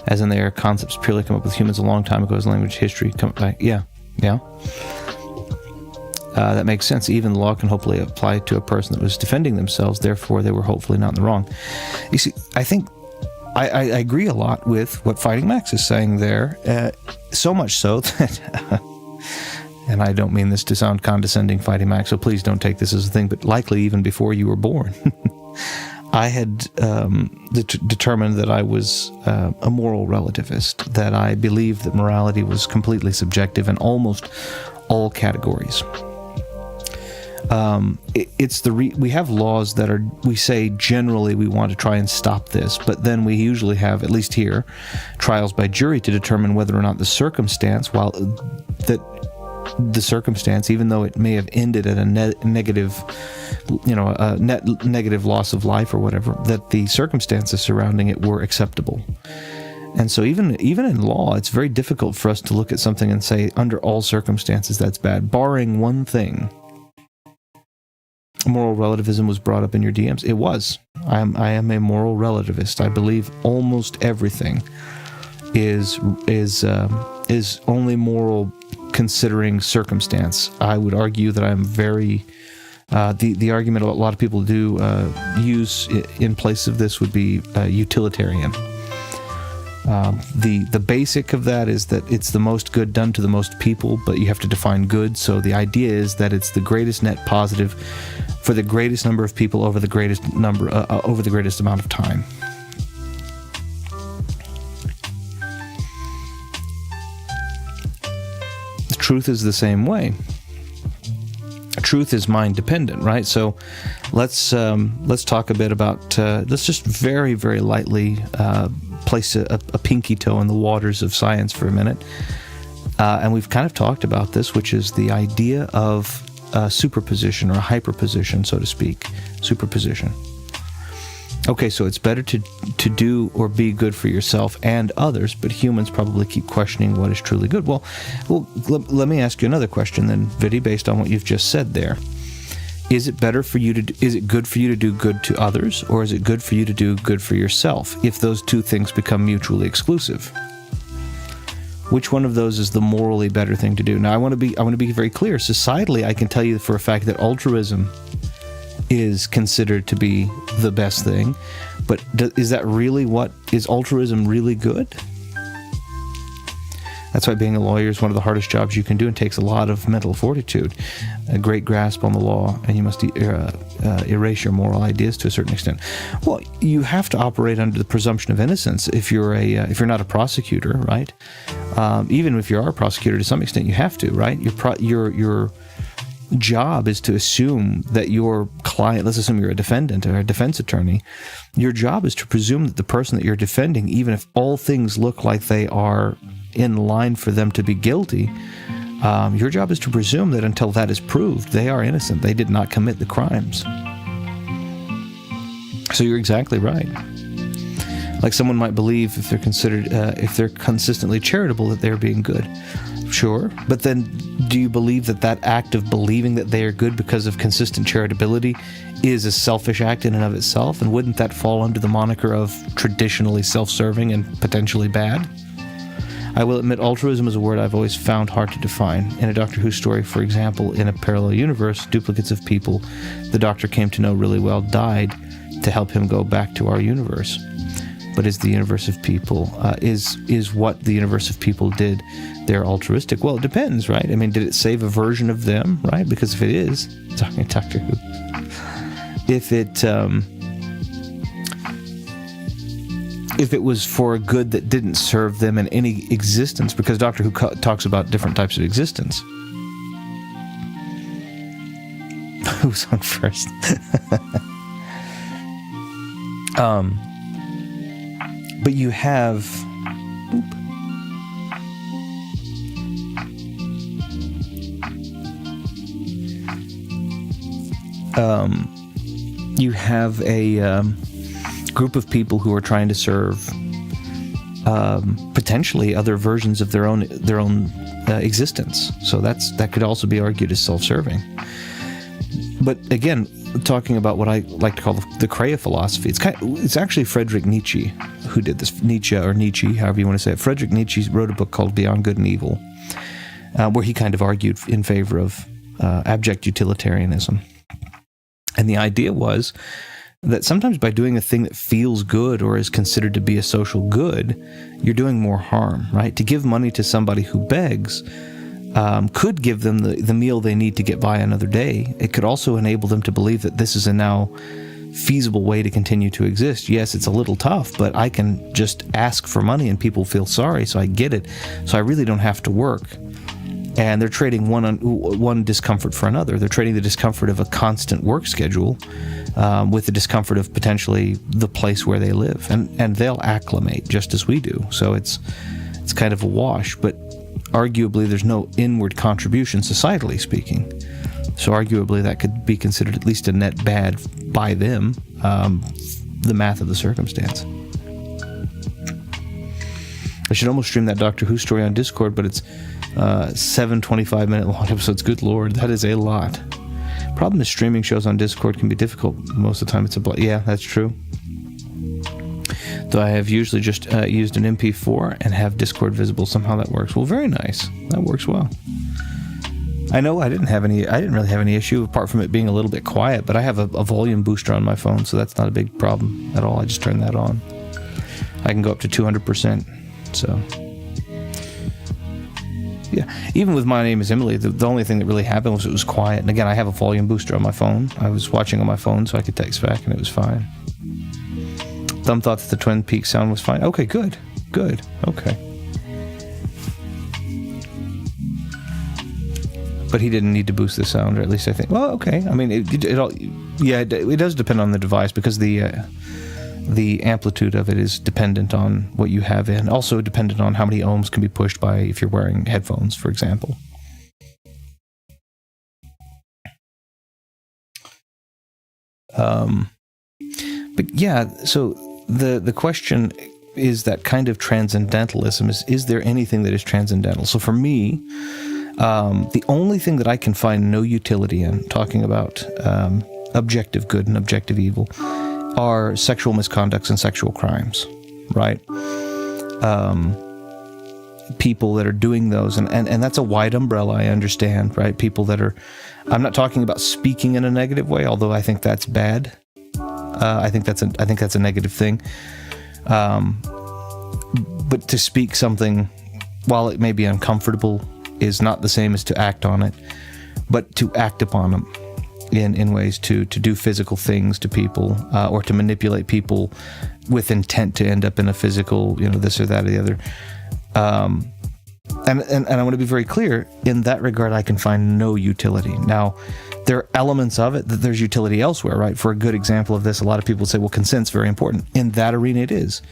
as in they are concepts purely come up with humans a long time ago as language history. Yeah. That makes sense. Even the law can hopefully apply to a person that was defending themselves. Therefore, they were hopefully not in the wrong. You see, I think I agree a lot with what Fighting Max is saying there. So much so that... and I don't mean this to sound condescending, Fighting Max, so please don't take this as a thing, but likely even before you were born, I had determined that I was a moral relativist, that I believed that morality was completely subjective in almost all categories. We have laws that are, we say generally we want to try and stop this, but then we usually have, at least here, trials by jury to determine whether or not the circumstance, even though it may have ended at a negative loss of life or whatever, that the circumstances surrounding it were acceptable. And so even in law, it's very difficult for us to look at something and say, under all circumstances, that's bad, barring one thing. Moral relativism was brought up in your DMs. It was. I am a moral relativist. I believe almost everything is only moral considering circumstance. I would argue that I'm very... the argument a lot of people do use in place of this would be utilitarian. The basic of that is that it's the most good done to the most people, but you have to define good. So the idea is that it's the greatest net positive for the greatest number of people over the greatest amount of time. The truth is the same way. Truth is mind dependent, right? So let's talk a bit about let's just very, very lightly place a pinky toe in the waters of science for a minute, and we've kind of talked about this, which is the idea of superposition or hyperposition, so to speak. Superposition. Okay, so it's better to do or be good for yourself and others, but humans probably keep questioning what is truly good. Well, let me ask you another question then, Vidi, based on what you've just said there. Is it good for you to do good to others, or is it good for you to do good for yourself, if those two things become mutually exclusive? Which one of those is the morally better thing to do? Now, I want to be very clear. Societally, I can tell you for a fact that altruism is considered to be the best thing, but is altruism really good? That's why being a lawyer is one of the hardest jobs you can do and takes a lot of mental fortitude, a great grasp on the law, and you must erase your moral ideas to a certain extent. Well, you have to operate under the presumption of innocence if you're not a prosecutor, right? Even if you are a prosecutor, to some extent, you have to, right? Your job is to assume that your client, let's assume you're a defendant or a defense attorney, your job is to presume that the person that you're defending, even if all things look like they are in line for them to be guilty, your job is to presume that until that is proved, they are innocent. They did not commit the crimes. So you're exactly right. Like someone might believe if they're consistently charitable that they're being good. Sure, but then do you believe that act of believing that they are good because of consistent charitability is a selfish act in and of itself? And wouldn't that fall under the moniker of traditionally self-serving and potentially bad? I will admit altruism is a word I've always found hard to define. In a Doctor Who story, for example, in a parallel universe, duplicates of people the Doctor came to know really well died to help him go back to our universe. But is the universe of people, is what the universe of people did there altruistic? Well, it depends, right? I mean, did it save a version of them, right? Because if it is, talking Doctor Who, if it was for a good that didn't serve them in any existence, because Doctor Who talks about different types of existence. Who's on first? But you have... you have a group of people who are trying to serve potentially other versions of their own existence. So that could also be argued as self-serving. But again, talking about what I like to call the Krea philosophy, it's actually Friedrich Nietzsche who did this. Nietzsche, however you want to say it. Friedrich Nietzsche wrote a book called Beyond Good and Evil, where he kind of argued in favor of abject utilitarianism. And the idea was that sometimes by doing a thing that feels good or is considered to be a social good, you're doing more harm, right? To give money to somebody who begs could give them the meal they need to get by another day. It could also enable them to believe that this is a now feasible way to continue to exist. Yes, it's a little tough, but I can just ask for money and people feel sorry, so I get it. So I really don't have to work. And they're trading one discomfort for another. They're trading the discomfort of a constant work schedule with the discomfort of potentially the place where they live. And they'll acclimate just as we do. So it's kind of a wash. But arguably, there's no inward contribution, societally speaking. So arguably, that could be considered at least a net bad by them, the math of the circumstance. I should almost stream that Doctor Who story on Discord, but it's 7 25-minute long episodes. Good Lord, that is a lot. Problem is, streaming shows on Discord can be difficult. Most of the time it's yeah, that's true. Though I have usually just used an MP4 and have Discord visible. Somehow that works. Well, very nice. That works well. I know I didn't really have any issue apart from it being a little bit quiet, but I have a volume booster on my phone, so that's not a big problem at all. I just turn that on. I can go up to 200%. So, yeah, even with My Name is Emily, the only thing that really happened was it was quiet. And again, I have a volume booster on my phone. I was watching on my phone so I could text back, and it was fine. Thumb thought that the Twin Peaks sound was fine. Okay, good. Okay. But he didn't need to boost the sound, or at least I think. Well, okay. I mean, it does depend on the device, because the amplitude of it is dependent on what you have in. Also dependent on how many ohms can be pushed by if you're wearing headphones, for example. But yeah, so the question is that kind of transcendentalism. Is there anything that is transcendental? So for me, the only thing that I can find no utility in, talking about objective good and objective evil, are sexual misconducts and sexual crimes, right? People that are doing those, and that's a wide umbrella, I understand, right? People that are, I'm not talking about speaking in a negative way, although I think that's bad. I think that's a negative thing. But to speak something, while it may be uncomfortable, is not the same as to act on it, but to act upon them in ways to do physical things to people, or to manipulate people with intent to end up in a physical, this or that or the other. And I want to be very clear, in that regard, I can find no utility. Now, there are elements of it that there's utility elsewhere, right? For a good example of this, a lot of people say, well, consent's very important. In that arena, it is.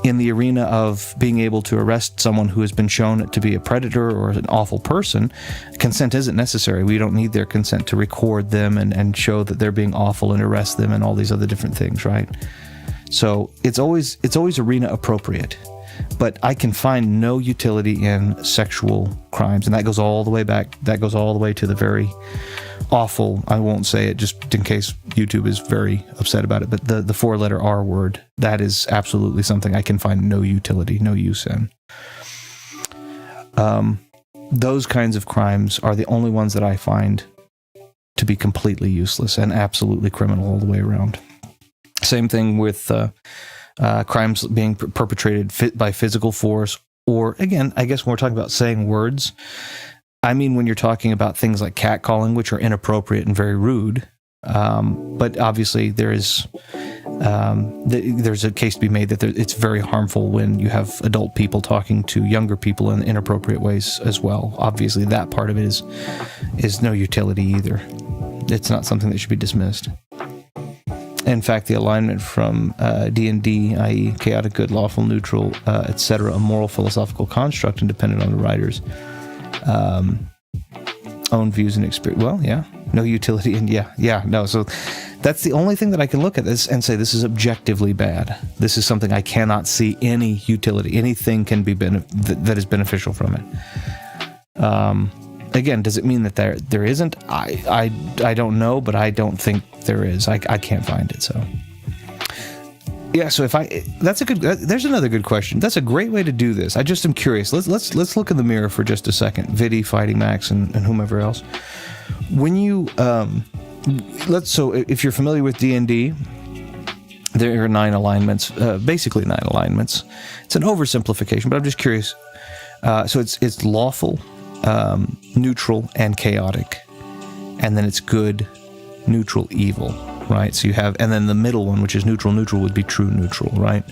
In the arena of being able to arrest someone who has been shown to be a predator or an awful person, consent isn't necessary. We don't need their consent to record them and show that they're being awful and arrest them and all these other different things, right? So it's always arena appropriate. but I can find no utility in sexual crimes, and that goes all the way back. That goes all the way to the very awful, I won't say it just in case YouTube is very upset about it, but the 4-letter R word, that is absolutely something I can find no utility, no use in. Those kinds of crimes are the only ones that I find to be completely useless and absolutely criminal all the way around. Same thing with crimes being perpetrated by physical force, or, again, I guess when we're talking about saying words, I mean when you're talking about things like catcalling, which are inappropriate and very rude. But obviously there's a case to be made that it's very harmful when you have adult people talking to younger people in inappropriate ways as well. Obviously that part of it is no utility either. It's not something that should be dismissed. In fact, the alignment from D&D, i.e. chaotic good, lawful, neutral, etc., a moral philosophical construct and dependent on the writer's own views and experience. Well, yeah, no utility, and no. So that's the only thing that I can look at this and say this is objectively bad. This is something I cannot see any utility, anything can be that is beneficial from it. Again, does it mean that there isn't? I don't know, but I don't think there is. I can't find it. So yeah. So there's another good question. That's a great way to do this. I just am curious. Let's look in the mirror for just a second. Viddy, Fighting Max, and whomever else. When you so if you're familiar with D&D, there are 9 alignments. Basically 9 alignments. It's an oversimplification, but I'm just curious. So it's lawful, neutral, and chaotic, and then it's good, neutral, evil, right? So you have, and then the middle one, which is neutral would be true neutral, right?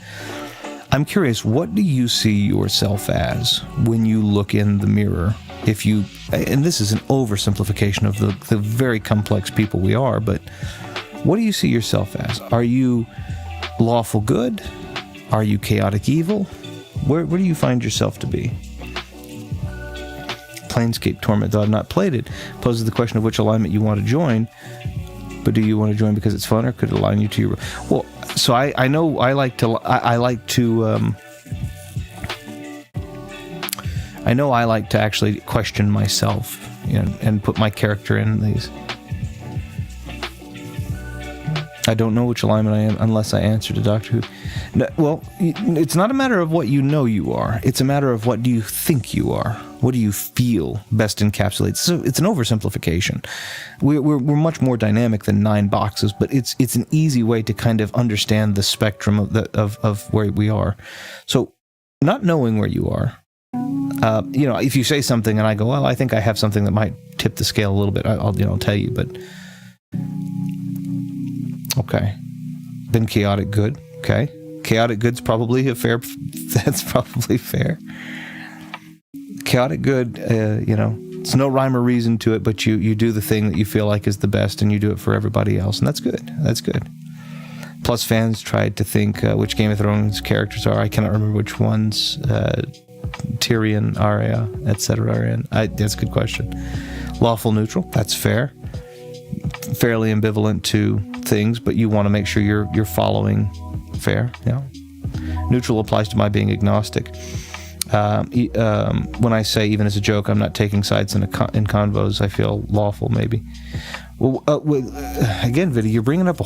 I'm curious, what do you see yourself as when you look in the mirror? If you, and this is an oversimplification of the very complex people we are, but what do you see yourself as? Are you lawful good? Are you chaotic evil? Where do you find yourself to be? Planescape Torment, though I've not played it, poses the question of which alignment you want to join, but do you want to join because it's fun, or could it align you to your... Well, so I know I like to actually question myself, and put my character in these. I don't know which alignment I am unless I answer to Doctor Who. No, well, it's not a matter of what you know you are. It's a matter of what do you think you are. What do you feel best encapsulates? So it's an oversimplification. We're much more dynamic than 9 boxes, but it's an easy way to kind of understand the spectrum of where we are. So not knowing where you are, if you say something and I go, well, I think I have something that might tip the scale a little bit, I'll tell you, but okay. Then chaotic good. Okay. Chaotic good's probably that's probably fair. Chaotic good, it's no rhyme or reason to it, but you do the thing that you feel like is the best, and you do it for everybody else, and that's good. That's good. Plus, fans tried to think which Game of Thrones characters are. I cannot remember which ones. Tyrion, Arya, etc. are in. That's a good question. Lawful neutral, that's fair. Fairly ambivalent to things, but you want to make sure you're following fair. Yeah. Neutral applies to my being agnostic. When I say, even as a joke, I'm not taking sides in convos, I feel lawful, maybe. Well, again, Viddy, you're bringing up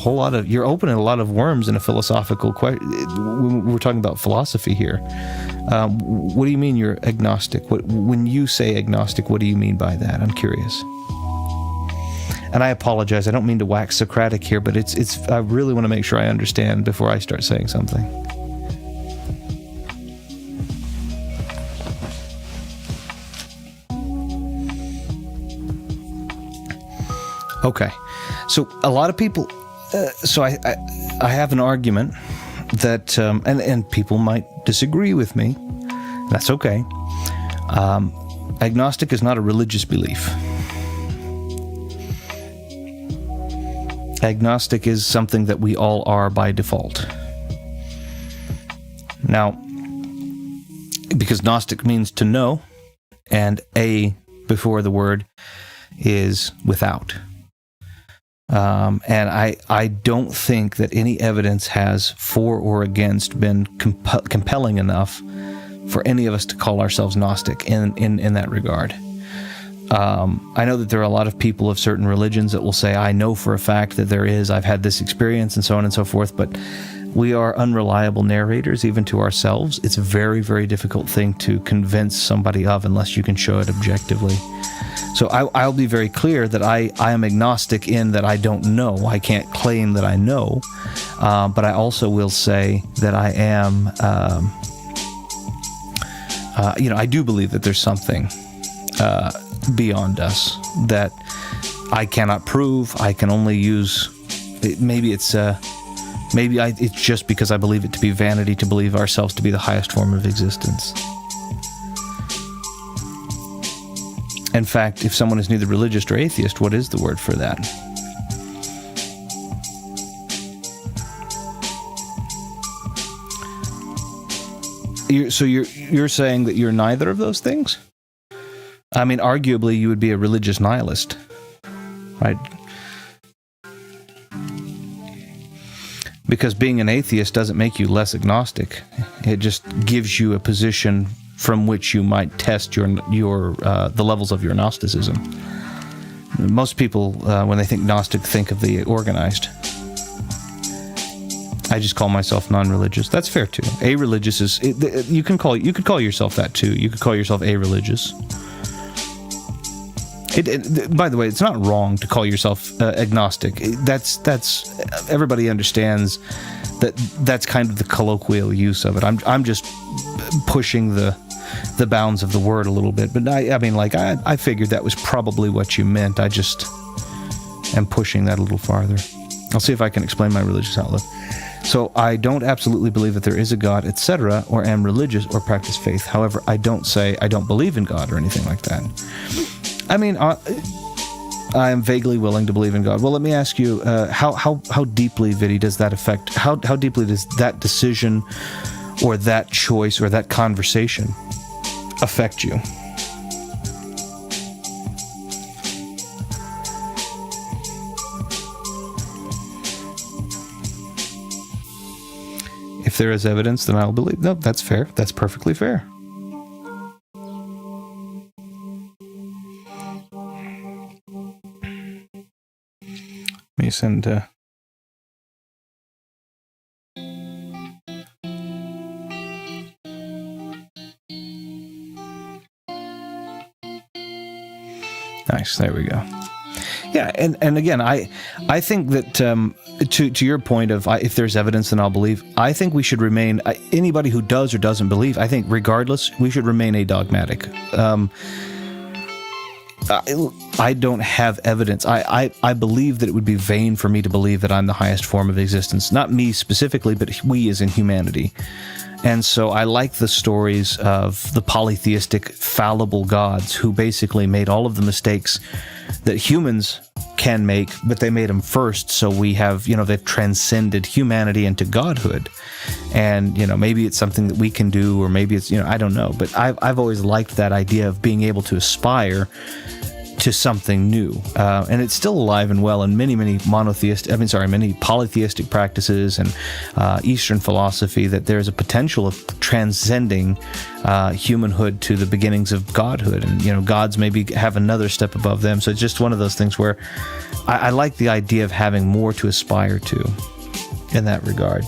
you're opening a lot of worms in a philosophical question. We're talking about philosophy here. What do you mean you're agnostic? When you say agnostic, what do you mean by that? I'm curious. And I apologize, I don't mean to wax Socratic here, but I really want to make sure I understand before I start saying something. Okay, so a lot of people, so I have an argument that, and people might disagree with me. That's okay. Agnostic is not a religious belief. Agnostic is something that we all are by default. Now, because Gnostic means to know, and a before the word is without. And I don't think that any evidence has for or against been compelling enough for any of us to call ourselves Gnostic in that regard. I know that there are a lot of people of certain religions that will say, I know for a fact that there is, I've had this experience, and so on and so forth, but we are unreliable narrators, even to ourselves. It's a very, very difficult thing to convince somebody of unless you can show it objectively. So I'll be very clear that I am agnostic in that I don't know. I can't claim that I know, but I also will say that I am, I do believe that there's something beyond us that I cannot prove. I can only use. Maybe it's just because I believe it to be vanity to believe ourselves to be the highest form of existence. In fact, if someone is neither religious or atheist, what is the word for that? So you're saying that you're neither of those things? I mean, arguably, you would be a religious nihilist, right? Because being an atheist doesn't make you less agnostic. It just gives you a position from which you might test the levels of your Gnosticism. Most people, when they think Gnostic, think of the organized. I just call myself non-religious. That's fair too. A-religious is you could call yourself that too. You could call yourself a-religious. By the way, it's not wrong to call yourself agnostic. That's everybody understands that's kind of the colloquial use of it. I'm just pushing the bounds of the word a little bit, but I figured that was probably what you meant. I just am pushing that a little farther. I'll see if I can explain my religious outlook. So I don't absolutely believe that there is a God, etc., or am religious or practice faith. However, I don't say I don't believe in God or anything like that. I mean, I am vaguely willing to believe in God. Well, let me ask you, how deeply, Viddy, does that affect? How deeply does that decision, or that choice, or that conversation affect you? If there is evidence, then I'll believe. No, that's fair. That's perfectly fair. Let me send. Nice. There we go. Yeah, and again, I think that to your point of if there's evidence, then I'll believe. I think we should remain anybody who does or doesn't believe. I think regardless, we should remain adogmatic. I don't have evidence. I believe that it would be vain for me to believe that I'm the highest form of existence. Not me specifically, but we as in humanity. And so I like the stories of the polytheistic, fallible gods who basically made all of the mistakes that humans can make, but they made them first. So we have, they've transcended humanity into godhood. And, maybe it's something that we can do, or maybe it's, I don't know. But I've always liked that idea of being able to aspire to something new, and it's still alive and well in many polytheistic practices and Eastern philosophy, that there's a potential of transcending humanhood to the beginnings of godhood, and gods maybe have another step above them. So it's just one of those things where I like the idea of having more to aspire to in that regard.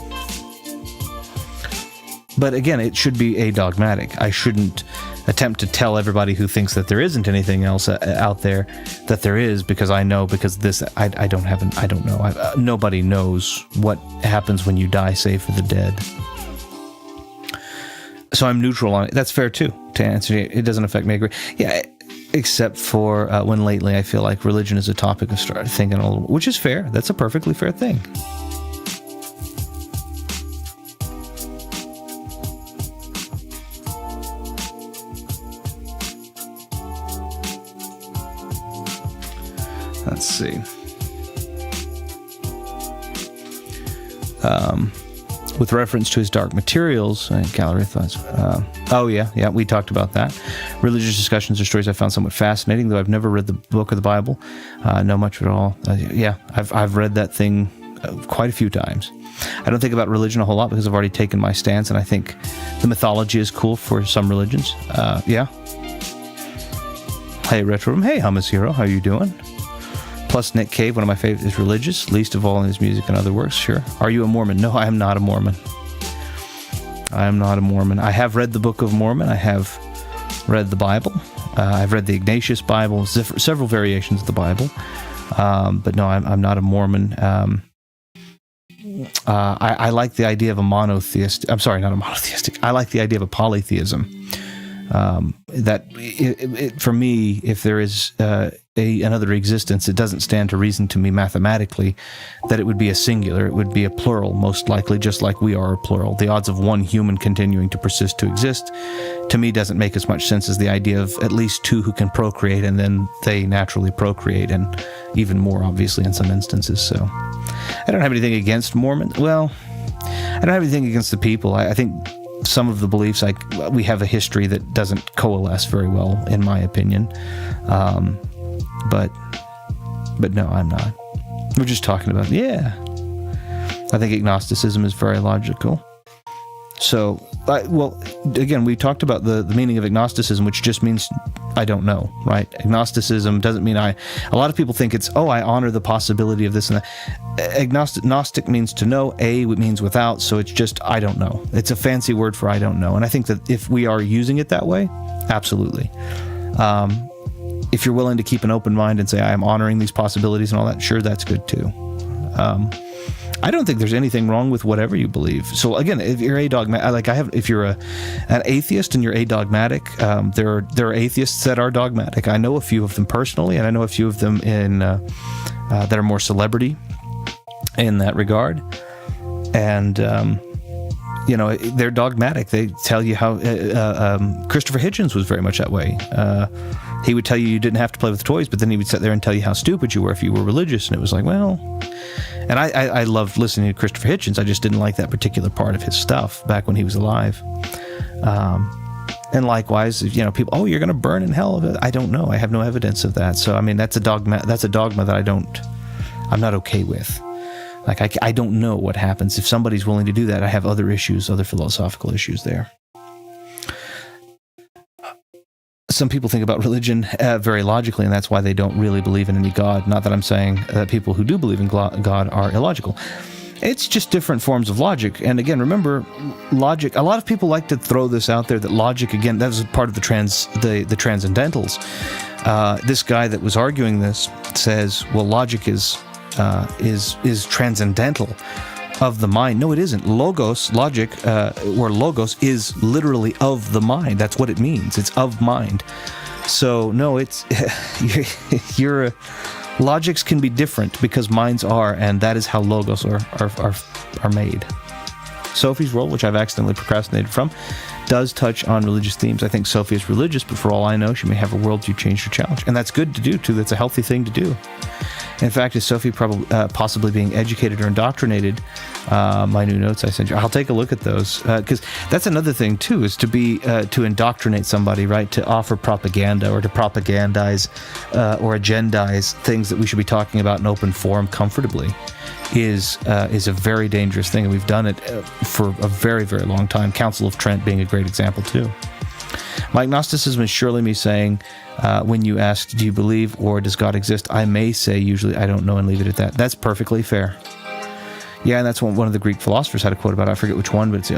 But again, it should be adogmatic. I shouldn't attempt to tell everybody who thinks that there isn't anything else out there that there is, because I know, because this, I don't know. Nobody knows what happens when you die, save for the dead. So I'm neutral on it. That's fair too, to answer it. It doesn't affect me. I agree. Yeah, except for when lately I feel like religion is a topic of start thinking a little, which is fair. That's a perfectly fair thing. Let's see. with reference to his dark materials, gallery thoughts. We talked about that. Religious discussions or stories I found somewhat fascinating, though I've never read the book of the Bible, know much at all. I've read that thing quite a few times. I don't think about religion a whole lot because I've already taken my stance, and I think the mythology is cool for some religions. Hey, Retro Room. Hey, Hummus Hero. How you doing? Plus, Nick Cave, one of my favorites, is religious, least of all in his music and other works. Sure. Are you a Mormon? No, I am not a Mormon. I am not a Mormon. I have read the Book of Mormon. I have read the Bible. I've read the Ignatius Bible, several variations of the Bible. But no, I'm not a Mormon. I like the idea of a monotheist. I'm sorry, not a monotheistic. I like the idea of a polytheism. For me, if there is another existence, it doesn't stand to reason to me mathematically that it would be a singular. It would be a plural, most likely, just like we are a plural. The odds of one human continuing to persist to exist, to me, doesn't make as much sense as the idea of at least two who can procreate, and then they naturally procreate, and even more, obviously, in some instances. So I don't have anything against Mormon. Well, I don't have anything against the people. I think some of the beliefs, we have a history that doesn't coalesce very well, in my opinion. But no, I'm not. We're just talking about, I think agnosticism is very logical. So, again, we talked about the meaning of agnosticism, which just means I don't know, right? Agnosticism doesn't mean a lot of people think it's, I honor the possibility of this and that. Gnostic means to know, means without, so it's just, I don't know. It's a fancy word for I don't know. And I think that if we are using it that way, absolutely. If you're willing to keep an open mind and say, I am honoring these possibilities and all that, sure, that's good too. I don't think there's anything wrong with whatever you believe. So again, if you're if you're an atheist and you're adogmatic, there are atheists that are dogmatic. I know a few of them personally, and I know a few of them that are more celebrity in that regard. And they're dogmatic. They tell you how Christopher Hitchens was very much that way. He would tell you didn't have to play with toys, but then he would sit there and tell you how stupid you were if you were religious. And it was like, well, and I loved listening to Christopher Hitchens. I just didn't like that particular part of his stuff back when he was alive. And likewise, people, you're going to burn in hell. I don't know. I have no evidence of that. So, I mean, that's a dogma that I'm not okay with. I don't know what happens. If somebody's willing to do that, I have other philosophical issues there. Some people think about religion very logically, and that's why they don't really believe in any God. Not that I'm saying that people who do believe in God are illogical. It's just different forms of logic. And again, remember, logic, a lot of people like to throw this out there, that logic, again, that was part of the transcendentals. This guy that was arguing this says, well, logic is transcendental of the mind. No, it isn't. Logic, or logos, is literally of the mind. That's what it means. It's of mind. So no, it's logics can be different because minds are, and that is how logos are made. Sophie's role, which I've accidentally procrastinated from, does touch on religious themes. I think Sophie is religious, but for all I know, she may have a worldview change or challenge, and that's good to do too. That's a healthy thing to do. In fact, is Sophie possibly being educated or indoctrinated? My new notes I sent you. I'll take a look at those, because that's another thing too, is to indoctrinate somebody, right? To offer propaganda or to propagandize or agendize things that we should be talking about in open forum comfortably is a very dangerous thing, and we've done it for a very, very long time. Council of Trent being a great example too. My agnosticism is surely me saying, when you ask, do you believe or does God exist? I may say usually I don't know and leave it at that. That's perfectly fair. Yeah, and that's what one of the Greek philosophers had a quote about. I forget which one, but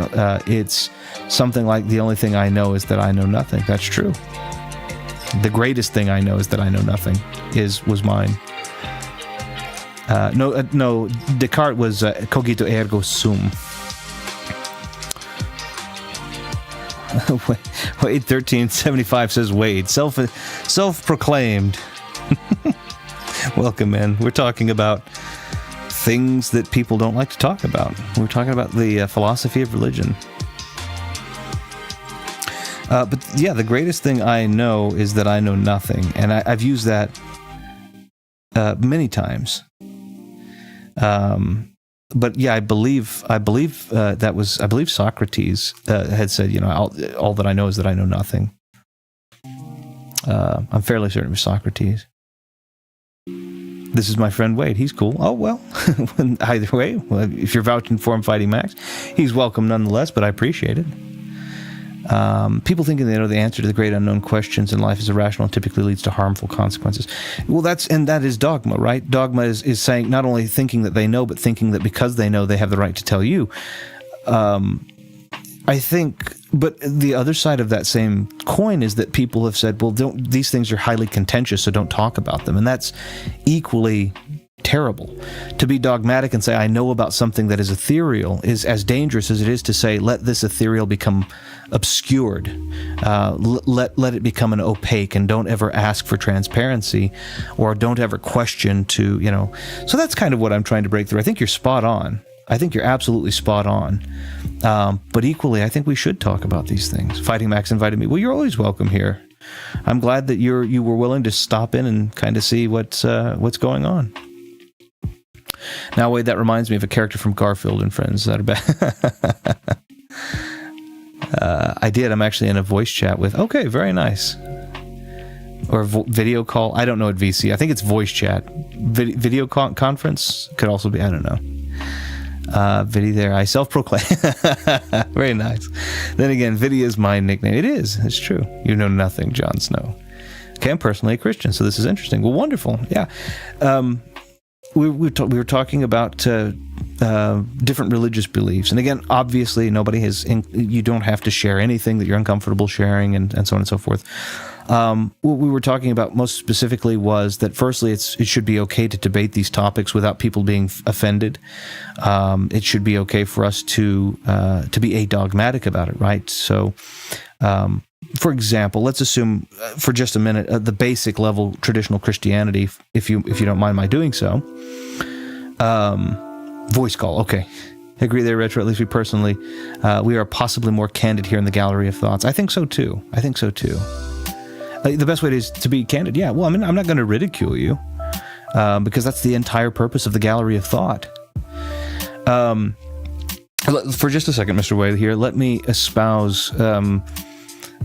it's something like, the only thing I know is that I know nothing. That's true. The greatest thing I know is that I know nothing was mine. No, Descartes was cogito ergo sum. Wade 1375 says Wade, self-proclaimed. Welcome in. We're talking about things that people don't like to talk about. We're talking about the philosophy of religion. But yeah, the greatest thing I know is that I know nothing, and I've used that many times. but yeah, I believe Socrates had said, all that I know is that I know nothing. I'm fairly certain it was Socrates. This is my friend Wade. He's cool. Oh, well, either way, if you're vouching for him, Fighting Max, he's welcome nonetheless, but I appreciate it. People thinking they know the answer to the great unknown questions in life is irrational and typically leads to harmful consequences. Well, that is dogma, right? Dogma is saying not only thinking that they know, but thinking that because they know, they have the right to tell you. I think, but the other side of that same coin is that people have said, well, these things are highly contentious, so don't talk about them. And that's equally terrible. To be dogmatic and say, I know about something that is ethereal is as dangerous as it is to say, let this ethereal become obscured. Let it become an opaque, and don't ever ask for transparency, or don't ever question to, So that's kind of what I'm trying to break through. I think you're spot on. I think you're absolutely spot on. But equally, I think we should talk about these things. Fighting Max invited me. Well, you're always welcome here. I'm glad that you were willing to stop in and kind of see what's going on. Now, Wade, that reminds me of a character from Garfield and Friends. Is that bad? I did. I'm actually in a voice chat with. Okay, very nice. Or video call. I don't know what VC. I think it's voice chat. Video conference could also be. I don't know. Viddy there. I self-proclaim. Very nice. Then again, Viddy is my nickname. It is. It's true. You know nothing, Jon Snow. Okay, I'm personally a Christian, so this is interesting. Well, wonderful. Yeah. We were talking about different religious beliefs. And again, obviously, you don't have to share anything that you're uncomfortable sharing and so on and so forth. What we were talking about most specifically was that firstly, it should be okay to debate these topics without people being offended. It should be okay for us to be adogmatic about it, right? So, for example, let's assume for just a minute the basic level traditional Christianity, if you don't mind my doing so. Voice call, okay. I agree there, Retro. At least we are possibly more candid here in the gallery of thoughts. I think so too. The best way is to be candid. Yeah, well, I'm not going to ridicule you because that's the entire purpose of the gallery of thought. For just a second, Mr. Wade, here, let me espouse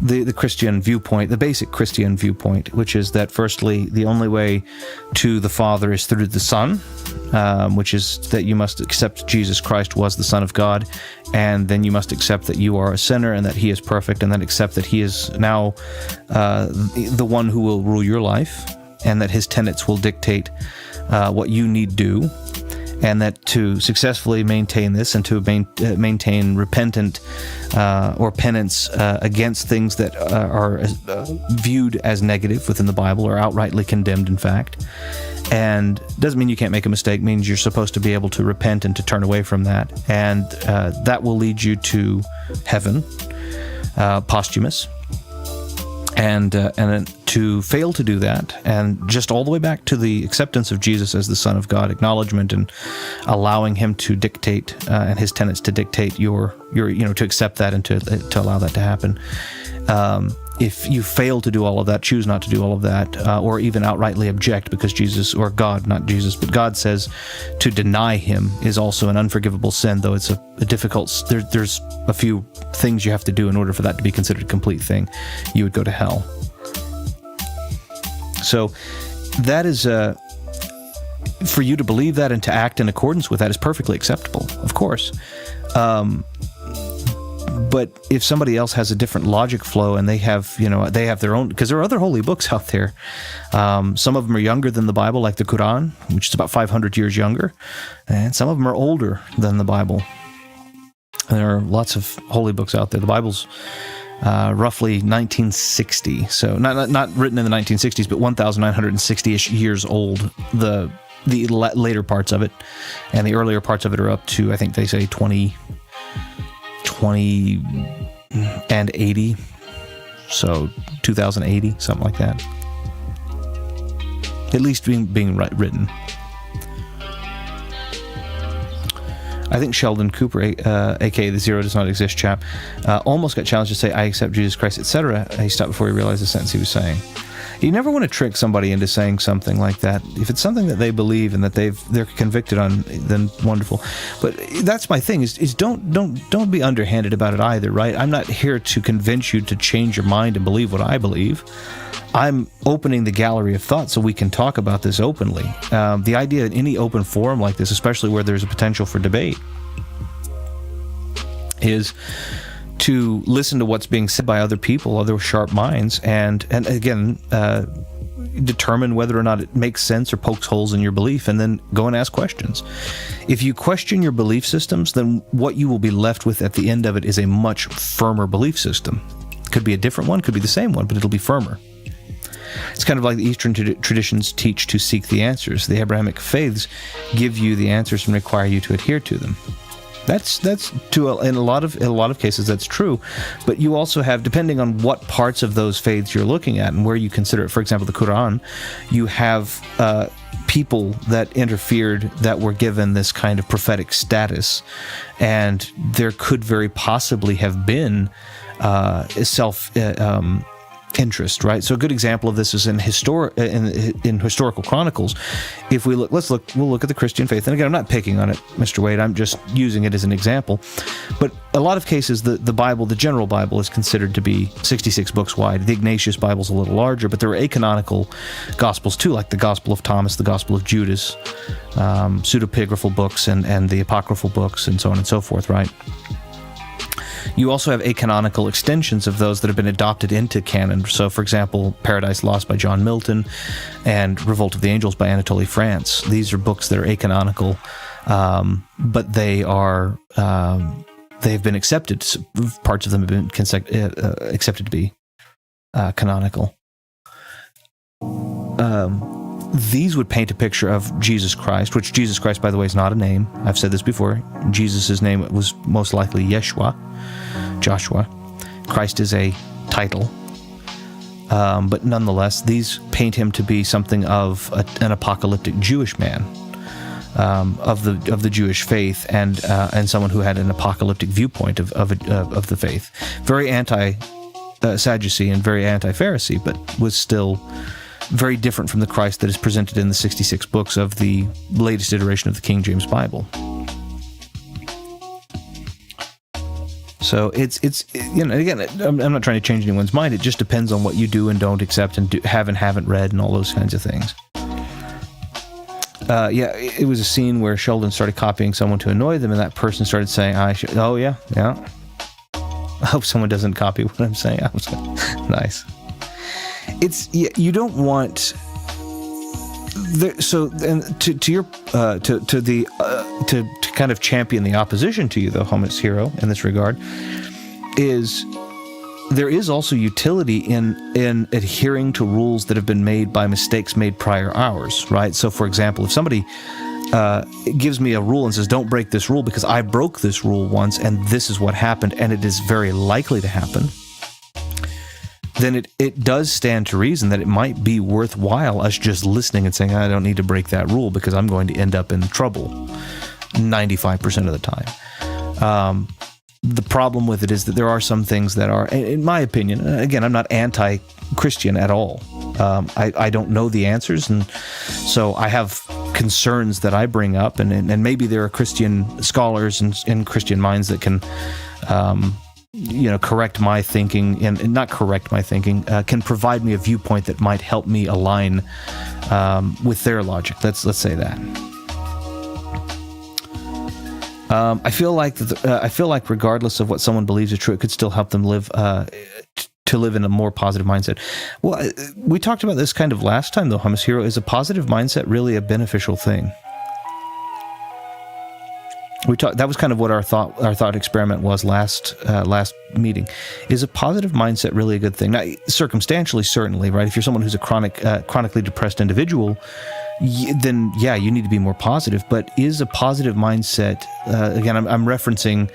the Christian viewpoint, the basic Christian viewpoint, which is that firstly, the only way to the Father is through the Son, which is that you must accept Jesus Christ was the Son of God, and then you must accept that you are a sinner and that He is perfect, and then accept that He is now the one who will rule your life, and that His tenets will dictate what you need do. And that to successfully maintain this and to maintain repentant or penance against things that are viewed as negative within the Bible or outrightly condemned, in fact. And doesn't mean you can't make a mistake, means you're supposed to be able to repent and to turn away from that. And that will lead you to heaven, posthumous. And to fail to do that, and just all the way back to the acceptance of Jesus as the Son of God, acknowledgement and allowing Him to dictate and His tenets to dictate your to accept that and to allow that to happen. If you fail to do all of that, choose not to do all of that, or even outrightly object because Jesus, or God, not Jesus, but God says to deny Him is also an unforgivable sin, though it's a difficult, there's a few things you have to do in order for that to be considered a complete thing. You would go to hell. So that is, for you to believe that and to act in accordance with that is perfectly acceptable, of course. But if somebody else has a different logic flow and they have their own, because there are other holy books out there. Some of them are younger than the Bible, like the Quran, which is about 500 years younger, and some of them are older than the Bible. And there are lots of holy books out there. The Bible's roughly 1960, so not written in the 1960s, but 1,960-ish years old. The later parts of it, and the earlier parts of it are up to, I think they say 20 and 80, so 2080, something like that. At least being written. I think Sheldon Cooper, aka the Zero Does Not Exist chap, almost got challenged to say, I accept Jesus Christ, etc. He stopped before he realized the sentence he was saying. You never want to trick somebody into saying something like that. If it's something that they believe and that they're convicted on, then wonderful. But that's my thing: is don't be underhanded about it either, right? I'm not here to convince you to change your mind and believe what I believe. I'm opening the gallery of thought so we can talk about this openly. The idea in any open forum like this, especially where there's a potential for debate, is to listen to what's being said by other people, other sharp minds, and again, determine whether or not it makes sense or pokes holes in your belief, and then go and ask questions. If you question your belief systems, then what you will be left with at the end of it is a much firmer belief system. Could be a different one, could be the same one, but it'll be firmer. It's kind of like the Eastern traditions teach to seek the answers. The Abrahamic faiths give you the answers and require you to adhere to them. That's in a lot of cases that's true, but you also have, depending on what parts of those faiths you're looking at and where you consider it. For example, the Quran, you have people that interfered that were given this kind of prophetic status, and there could very possibly have been interest, right? So a good example of this is in historical chronicles. If we'll look at the Christian faith. And again, I'm not picking on it, Mr. Wade. I'm just using it as an example. But a lot of cases, the Bible, the general Bible, is considered to be 66 books wide. The Ignatius Bible's a little larger, but there are acanonical gospels too, like the Gospel of Thomas, the Gospel of Judas, pseudepigraphal books, and the apocryphal books, and so on and so forth, right? You also have acanonical extensions of those that have been adopted into canon. So, for example, Paradise Lost by John Milton and Revolt of the Angels by Anatole France. These are books that are acanonical, but they've been accepted. Parts of them have been accepted to be canonical. These would paint a picture of Jesus Christ, which Jesus Christ, by the way, is not a name. I've said this before. Jesus' name was most likely Yeshua, Joshua. Christ is a title. But nonetheless, these paint him to be something of an apocalyptic Jewish man, of the Jewish faith, and someone who had an apocalyptic viewpoint of the faith. Very anti-Sadducee and very anti-Pharisee, but was still very different from the Christ that is presented in the 66 books of the latest iteration of the King James Bible. So it's again, I'm not trying to change anyone's mind. It just depends on what you do and don't accept and have and haven't read and all those kinds of things. It was a scene where Sheldon started copying someone to annoy them, and that person started saying, oh yeah. I hope someone doesn't copy what I'm saying. Nice. You don't want to kind of champion the opposition to you, though, Homus Hero, in this regard, is there is also utility in adhering to rules that have been made by mistakes made prior hours, right? So, for example, if somebody gives me a rule and says, don't break this rule because I broke this rule once and this is what happened and it is very likely to happen, then it does stand to reason that it might be worthwhile us just listening and saying, I don't need to break that rule because I'm going to end up in trouble 95% of the time. The problem with it is that there are some things that are, in my opinion, again, I'm not anti-Christian at all. I don't know the answers, and so I have concerns that I bring up, and maybe there are Christian scholars and Christian minds that can correct my thinking, and not correct my thinking, can provide me a viewpoint that might help me align with their logic. Let's say that. I feel like regardless of what someone believes is true, it could still help them live to live in a more positive mindset. Well, we talked about this kind of last time, though, Hummus Hero. Is a positive mindset really a beneficial thing? That was kind of what our thought experiment was last meeting. Is a positive mindset really a good thing? Now, circumstantially, certainly, right? If you're someone who's a chronically depressed individual, then yeah, you need to be more positive. But is a positive mindset, again, I'm referencing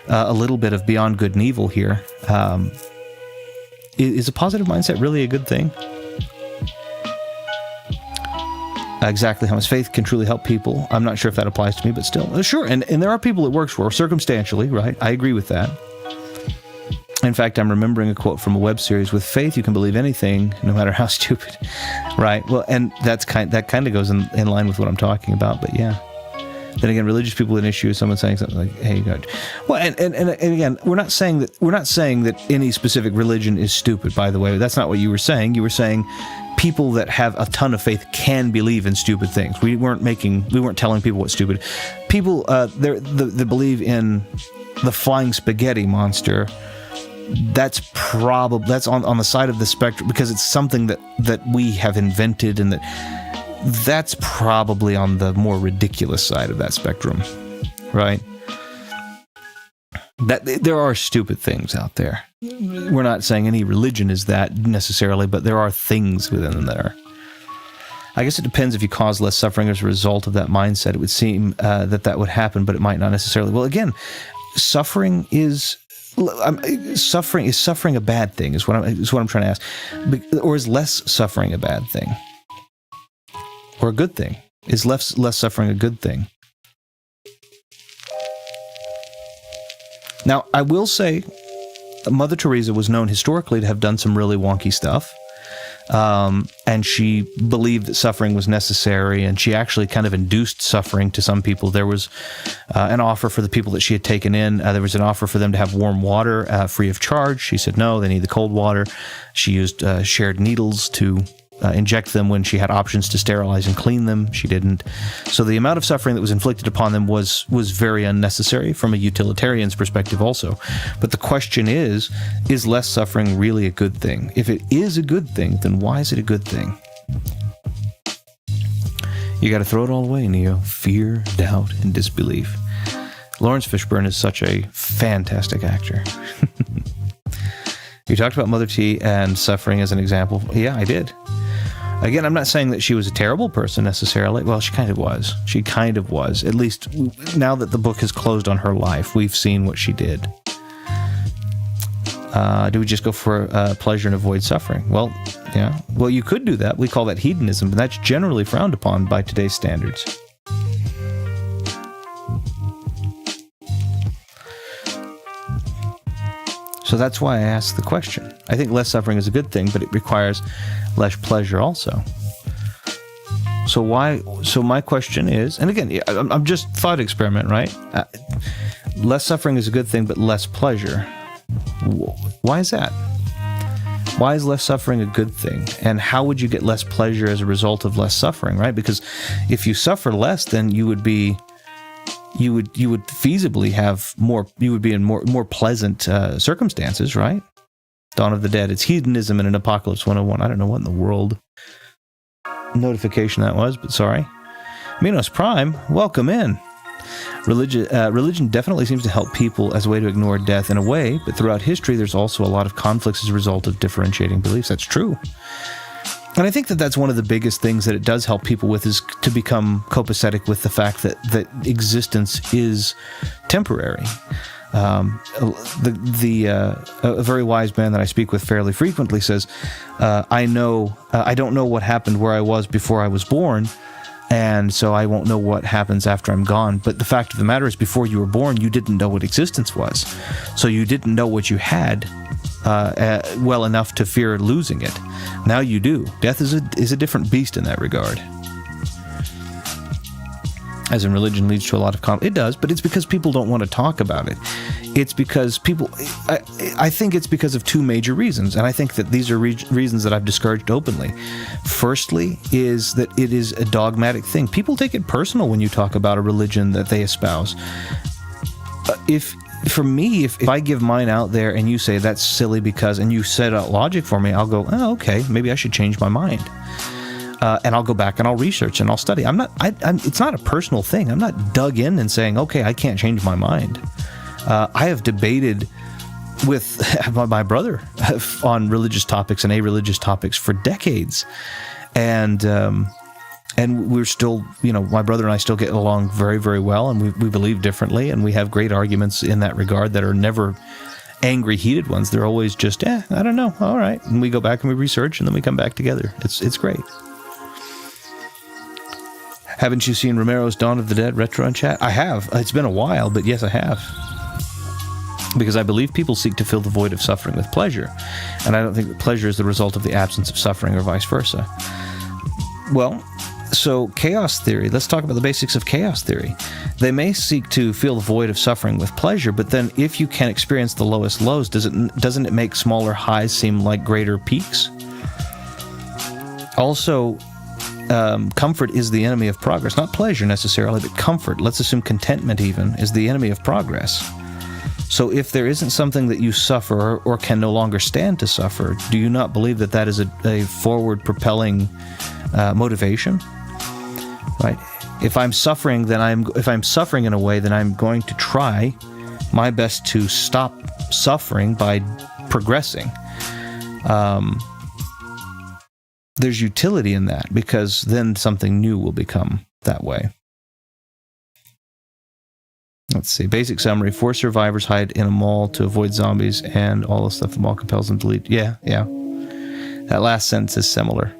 a little bit of Beyond Good and Evil here. Is a positive mindset really a good thing? Exactly how much faith can truly help people. I'm not sure if that applies to me, but still, sure. And there are people it works for, circumstantially, right? I agree with that. In fact, I'm remembering a quote from a web series: "With faith, you can believe anything, no matter how stupid." Right? Well, and that kind of goes in line with what I'm talking about. But yeah. Then again, religious people an issue is someone saying something like, "Hey, God." Well, and again, we're not saying that any specific religion is stupid. By the way, that's not what you were saying. You were saying people that have a ton of faith can believe in stupid things. We weren't telling people what's stupid. People they believe in the flying spaghetti monster. That's on the side of the spectrum because it's something that we have invented, and that's probably on the more ridiculous side of that spectrum, right? That there are stupid things out there. We're not saying any religion is that necessarily, but there are things within them that are. I guess it depends if you cause less suffering as a result of that mindset. It would seem that would happen, but it might not necessarily. Well, again, suffering is suffering a bad thing? Is what I'm trying to ask, or is less suffering a bad thing, or a good thing? Is less suffering a good thing? Now, I will say, Mother Teresa was known historically to have done some really wonky stuff. And she believed that suffering was necessary, and she actually kind of induced suffering to some people. There was an offer for the people that she had taken in. There was an offer for them to have warm water free of charge. She said no, they need the cold water. She used shared needles to inject them when she had options to sterilize and clean them. She didn't. So the amount of suffering that was inflicted upon them was very unnecessary from a utilitarian's perspective also. But the question is less suffering really a good thing? If it is a good thing, then why is it a good thing? You got to throw it all away, Neo. Fear, doubt, and disbelief. Lawrence Fishburne is such a fantastic actor. You talked about Mother T and suffering as an example. Yeah, I did. Again, I'm not saying that she was a terrible person necessarily. Well, she kind of was. She kind of was. At least now that the book has closed on her life, we've seen what she did. Do we just go for pleasure and avoid suffering? Well, yeah. Well, you could do that. We call that hedonism, but that's generally frowned upon by today's standards. So that's why I asked the question. I think less suffering is a good thing, but it requires less pleasure also. So my question is, and again, I'm just thought experiment, right? Less suffering is a good thing, but less pleasure. Why is that? Why is less suffering a good thing? And how would you get less pleasure as a result of less suffering, right? Because if you suffer less, then you would feasibly have more, you would be in more pleasant circumstances, right? Dawn of the Dead. It's hedonism in an Apocalypse 101. I don't know what in the world notification that was, but sorry. Minos Prime, welcome in. Religion definitely seems to help people as a way to ignore death in a way, but throughout history there's also a lot of conflicts as a result of differentiating beliefs. That's true. And I think that that's one of the biggest things that it does help people with is to become copacetic with the fact that existence is temporary. A very wise man that I speak with fairly frequently says, I don't know what happened where I was before I was born, and so I won't know what happens after I'm gone. But the fact of the matter is, before you were born, you didn't know what existence was. So you didn't know what you had well enough to fear losing it. Now you do. Death is a different beast in that regard. As in, religion leads to a lot of conflict. It does, but it's because people don't want to talk about it. It's because I think it's because of two major reasons, and I think that these are reasons that I've discouraged openly. Firstly is that it is a dogmatic thing. People take it personal when you talk about a religion that they espouse. If I give mine out there and you say that's silly because, and you set out logic for me, I'll go, oh, okay, maybe I should change my mind. And I'll go back and I'll research and I'll study. It's not a personal thing. I'm not dug in and saying, okay, I can't change my mind. I have debated with my brother on religious topics and a-religious topics for decades. And we're still, my brother and I still get along very, very well, and we believe differently, and we have great arguments in that regard that are never angry, heated ones. They're always just, I don't know, all right. And we go back and we research, and then we come back together. It's great. Haven't you seen Romero's Dawn of the Dead retro in chat? I have. It's been a while, but yes, I have. Because I believe people seek to fill the void of suffering with pleasure, and I don't think that pleasure is the result of the absence of suffering or vice versa. Well, so chaos theory, let's talk about the basics of chaos theory. They may seek to fill the void of suffering with pleasure, but then if you can experience the lowest lows, doesn't it make smaller highs seem like greater peaks? Also, comfort is the enemy of progress. Not pleasure necessarily, but comfort. Let's assume contentment even is the enemy of progress. So if there isn't something that you suffer or can no longer stand to suffer, do you not believe that that is a forward-propelling motivation? Right? If I'm suffering, if I'm suffering in a way, then I'm going to try my best to stop suffering by progressing. There's utility in that, because then something new will become that way. Let's see. Basic summary. 4 survivors hide in a mall to avoid zombies, and all the stuff the mall compels them to leave. Yeah. That last sentence is similar.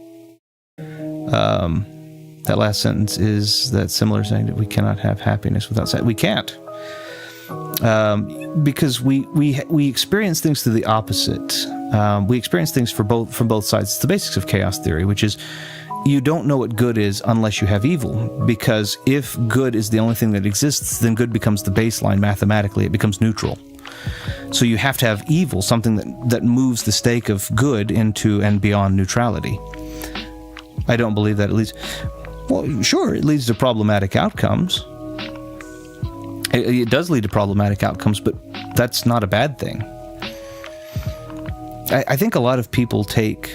That last sentence is that similar, saying that we cannot have happiness without sadness. We can't. Because we experience things to the opposite. We experience things from both sides. It's the basics of chaos theory, which is you don't know what good is unless you have evil, because if good is the only thing that exists, then good becomes the baseline mathematically. It becomes neutral. So you have to have evil, something that moves the stake of good into and beyond neutrality. I don't believe that it leads... Well, sure, it leads to problematic outcomes. It does lead to problematic outcomes, but that's not a bad thing. I think a lot of people take...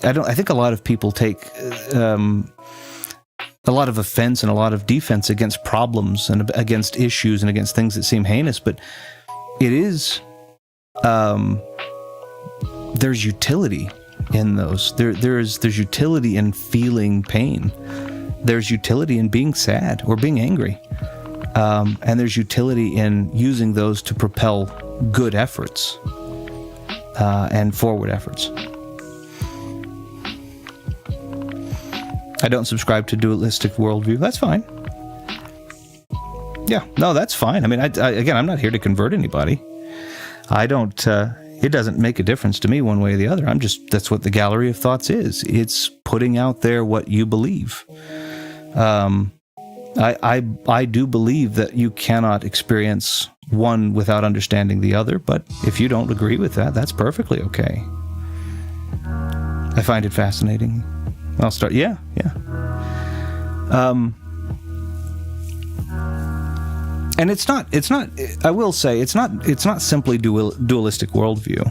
I think a lot of people take a lot of offense and a lot of defense against problems and against issues and against things that seem heinous, but it is... there's utility in those. There's utility in feeling pain. There's utility in being sad or being angry. And there's utility in using those to propel good efforts and forward efforts. I don't subscribe to dualistic worldview. That's fine. Yeah, no, that's fine. I mean, again, I'm not here to convert anybody. I don't... it doesn't make a difference to me one way or the other. That's what the gallery of thoughts is. It's putting out there what you believe. I do believe that you cannot experience one without understanding the other, but if you don't agree with that, that's perfectly okay. I find it fascinating. I'll start. Yeah. And it's not, I will say, it's not simply dualistic worldview.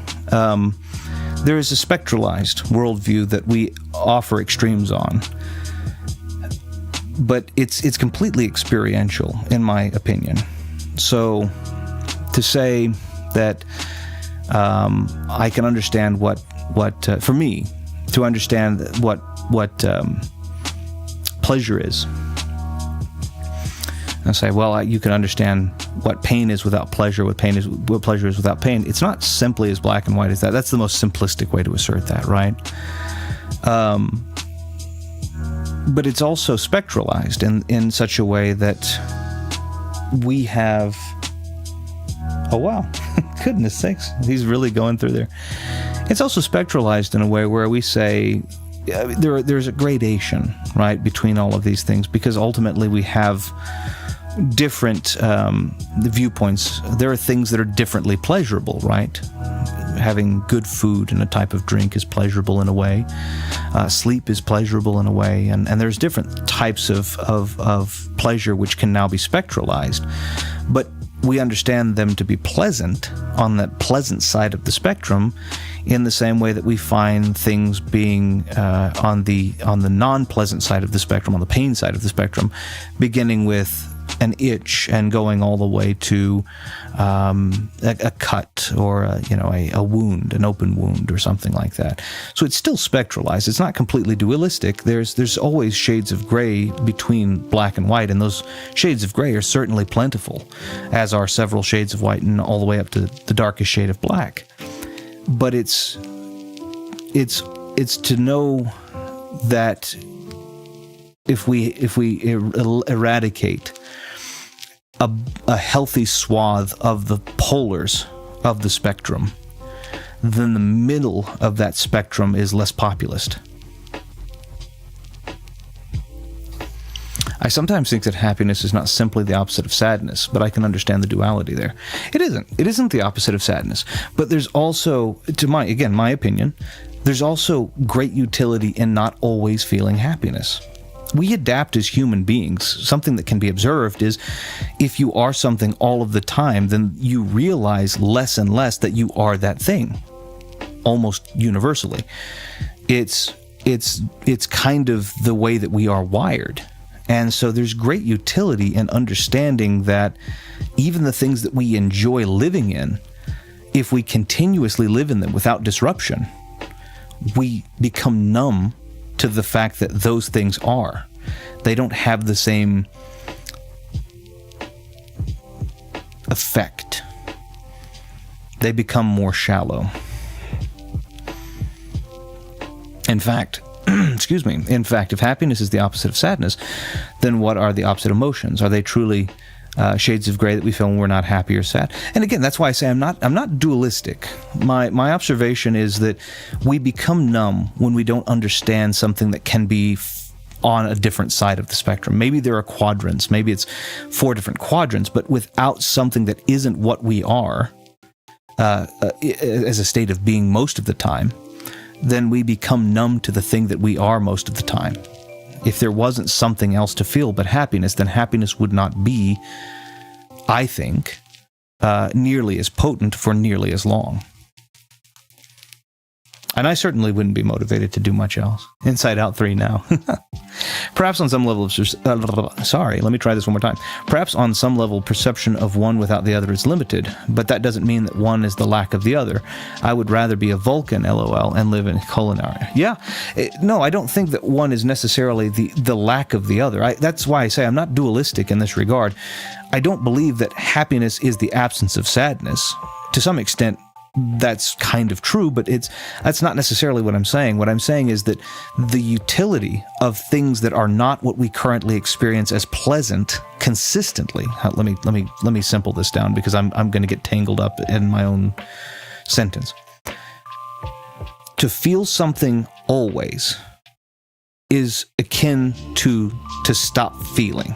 There is a spectralized worldview that we offer extremes on. But it's completely experiential, in my opinion. So to say that I can understand what for me, to understand what pleasure is, and say, well, you can understand what pain is without pleasure, what pleasure is without pain. It's not simply as black and white as that. That's the most simplistic way to assert that, right? But it's also spectralized in such a way that we have... Oh, wow. Goodness sakes. He's really going through there. It's also spectralized in a way where we say there's a gradation, right, between all of these things, because ultimately we have different viewpoints. There are things that are differently pleasurable, right? Having good food and a type of drink is pleasurable in a way. Sleep is pleasurable in a way, and there's different types of pleasure which can now be spectralized. But we understand them to be pleasant on that pleasant side of the spectrum, in the same way that we find things being on the non-pleasant side of the spectrum, on the pain side of the spectrum, beginning with an itch and going all the way to a cut or a wound, an open wound or something like that. So it's still spectralized. It's not completely dualistic. There's always shades of gray between black and white, and those shades of gray are certainly plentiful, as are several shades of white and all the way up to the darkest shade of black. But it's to know that if we eradicate a healthy swath of the polars of the spectrum, then the middle of that spectrum is less populist. I sometimes think that happiness is not simply the opposite of sadness, but I can understand the duality there. It isn't. It isn't the opposite of sadness. But there's also, my opinion, there's also great utility in not always feeling happiness. We adapt as human beings. Something that can be observed is if you are something all of the time, then you realize less and less that you are that thing, almost universally. It's kind of the way that we are wired. And so there's great utility in understanding that even the things that we enjoy living in, if we continuously live in them without disruption, we become numb to the fact that those things are. They don't have the same effect. They become more shallow. In fact, if happiness is the opposite of sadness, then what are the opposite emotions? Are they truly shades of gray that we feel when we're not happy or sad? And again, that's why I say I'm not dualistic. My observation is that we become numb when we don't understand something that can be on a different side of the spectrum. Maybe there are quadrants, maybe it's 4 different quadrants, but without something that isn't what we are as a state of being most of the time, then we become numb to the thing that we are most of the time. If there wasn't something else to feel but happiness, then happiness would not be, I think, nearly as potent for nearly as long. And I certainly wouldn't be motivated to do much else. Inside Out 3 now. Perhaps on some level of... let me try this one more time. Perhaps on some level, perception of one without the other is limited, but that doesn't mean that one is the lack of the other. I would rather be a Vulcan, LOL, and live in culinary. Yeah. No, I don't think that one is necessarily the lack of the other. That's why I say I'm not dualistic in this regard. I don't believe that happiness is the absence of sadness. To some extent, that's kind of true, but that's not necessarily what I'm saying. What I'm saying is that the utility of things that are not what we currently experience as pleasant consistently. Let me simple this down because I'm going to get tangled up in my own sentence. To feel something always is akin to stop feeling.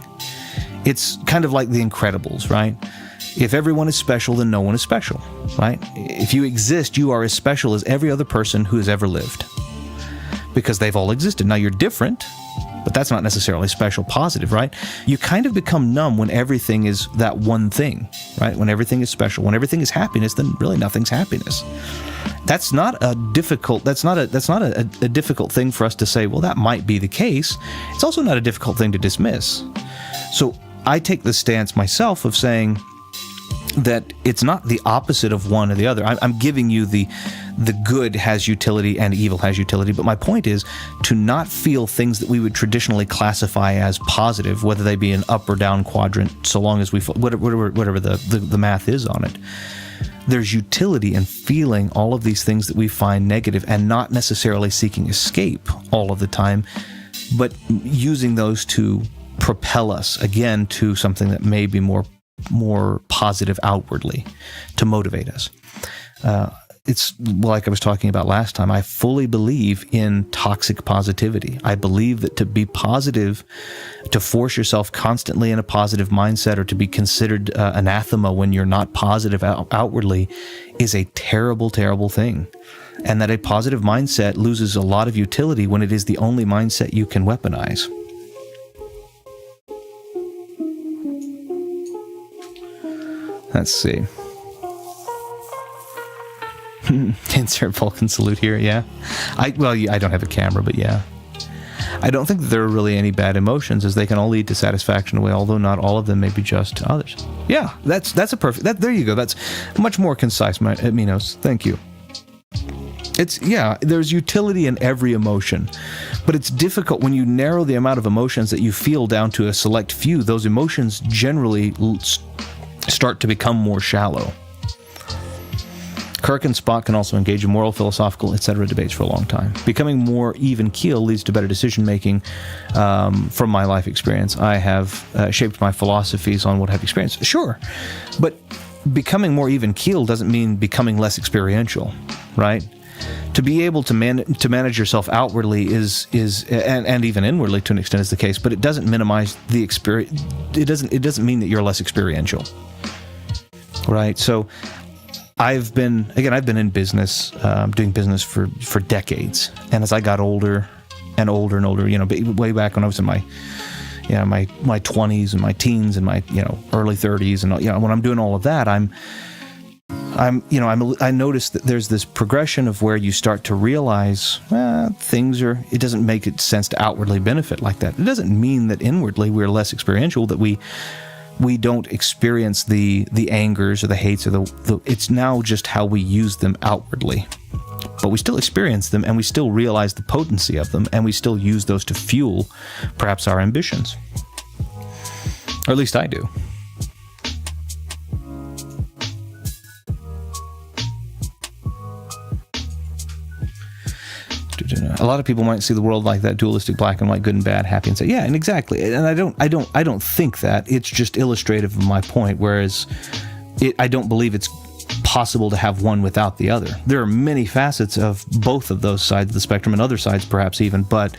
It's kind of like The Incredibles, right? If everyone is special, then no one is special, right? If you exist, you are as special as every other person who has ever lived because they've all existed. Now, you're different, but that's not necessarily special positive, right? You kind of become numb when everything is that one thing, right? When everything is special, when everything is happiness, then really nothing's happiness. That's not a difficult thing for us to say, well, that might be the case. It's also not a difficult thing to dismiss. So I take the stance myself of saying that it's not the opposite of one or the other. I'm giving you the good has utility and evil has utility, but my point is to not feel things that we would traditionally classify as positive, whether they be an up or down quadrant, so long as we whatever the math is on it. There's utility in feeling all of these things that we find negative and not necessarily seeking escape all of the time, but using those to propel us again to something that may be more positive outwardly, to motivate us. It's like I was talking about last time. I fully believe in toxic positivity. I believe that to be positive, to force yourself constantly in a positive mindset, or to be considered anathema when you're not positive outwardly, is a terrible, terrible thing. And that a positive mindset loses a lot of utility when it is the only mindset you can weaponize. Let's see. Insert Vulcan salute here, yeah. I don't have a camera, but yeah. I don't think that there are really any bad emotions, as they can all lead to satisfaction away, although not all of them may be just to others. Yeah, that's a perfect... there you go. That's much more concise, Minos. Thank you. There's utility in every emotion, but it's difficult when you narrow the amount of emotions that you feel down to a select few. Those emotions generally start to become more shallow. Kirk and Spock can also engage in moral, philosophical, etc. debates for a long time. Becoming more even-keeled leads to better decision-making. From my life experience, I have shaped my philosophies on what I've experienced. Sure, but becoming more even-keeled doesn't mean becoming less experiential, right? To be able to manage yourself outwardly is and even inwardly to an extent is the case, but it doesn't minimize the experience. It doesn't mean that you're less experiential, right? So I've been in business, doing business for decades, and as I got older and older and older, way back when I was in my 20s and my teens and my early 30s, and when I'm doing all of that, I noticed that there's this progression of where you start to realize it doesn't make sense to outwardly benefit like that. It doesn't mean that inwardly we're less experiential, that we don't experience the angers or the hates or it's now just how we use them outwardly. But we still experience them, and we still realize the potency of them, and we still use those to fuel perhaps our ambitions. Or at least I do. A lot of people might see the world like that, dualistic, black and white, good and bad, happy and sad. Yeah, and exactly. And I don't think that. It's just illustrative of my point. Whereas, I don't believe it's possible to have one without the other. There are many facets of both of those sides of the spectrum, and other sides perhaps even. But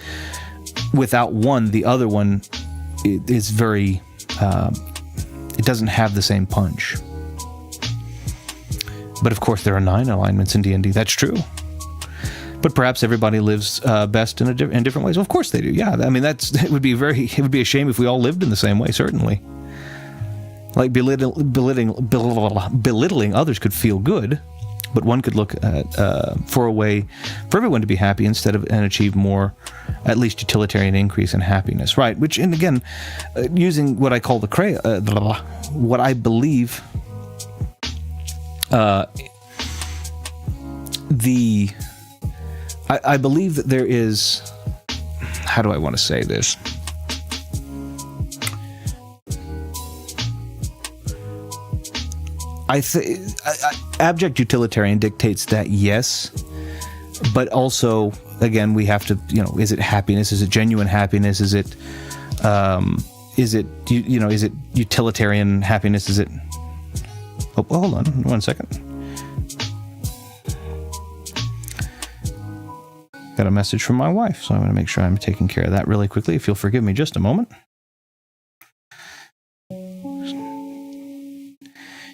without one, the other one is very. It doesn't have the same punch. But of course, there are 9 alignments in D&D. That's true. But perhaps everybody lives best in different ways. Well, of course they do. Yeah, I mean it would be a shame if we all lived in the same way. Certainly, like belittling others could feel good, but one could look at for a way for everyone to be happy and achieve more, at least utilitarian increase in happiness. Right? Which, and again, using what I call what I believe I believe that there is, how do I want to say this? Abject utilitarian dictates that, yes, but also, again, we have to, is it happiness? Is it genuine happiness? Is it utilitarian happiness? Is it, hold on 1 second. Got a message from my wife, so I'm going to make sure I'm taking care of that really quickly. If you'll forgive me just a moment.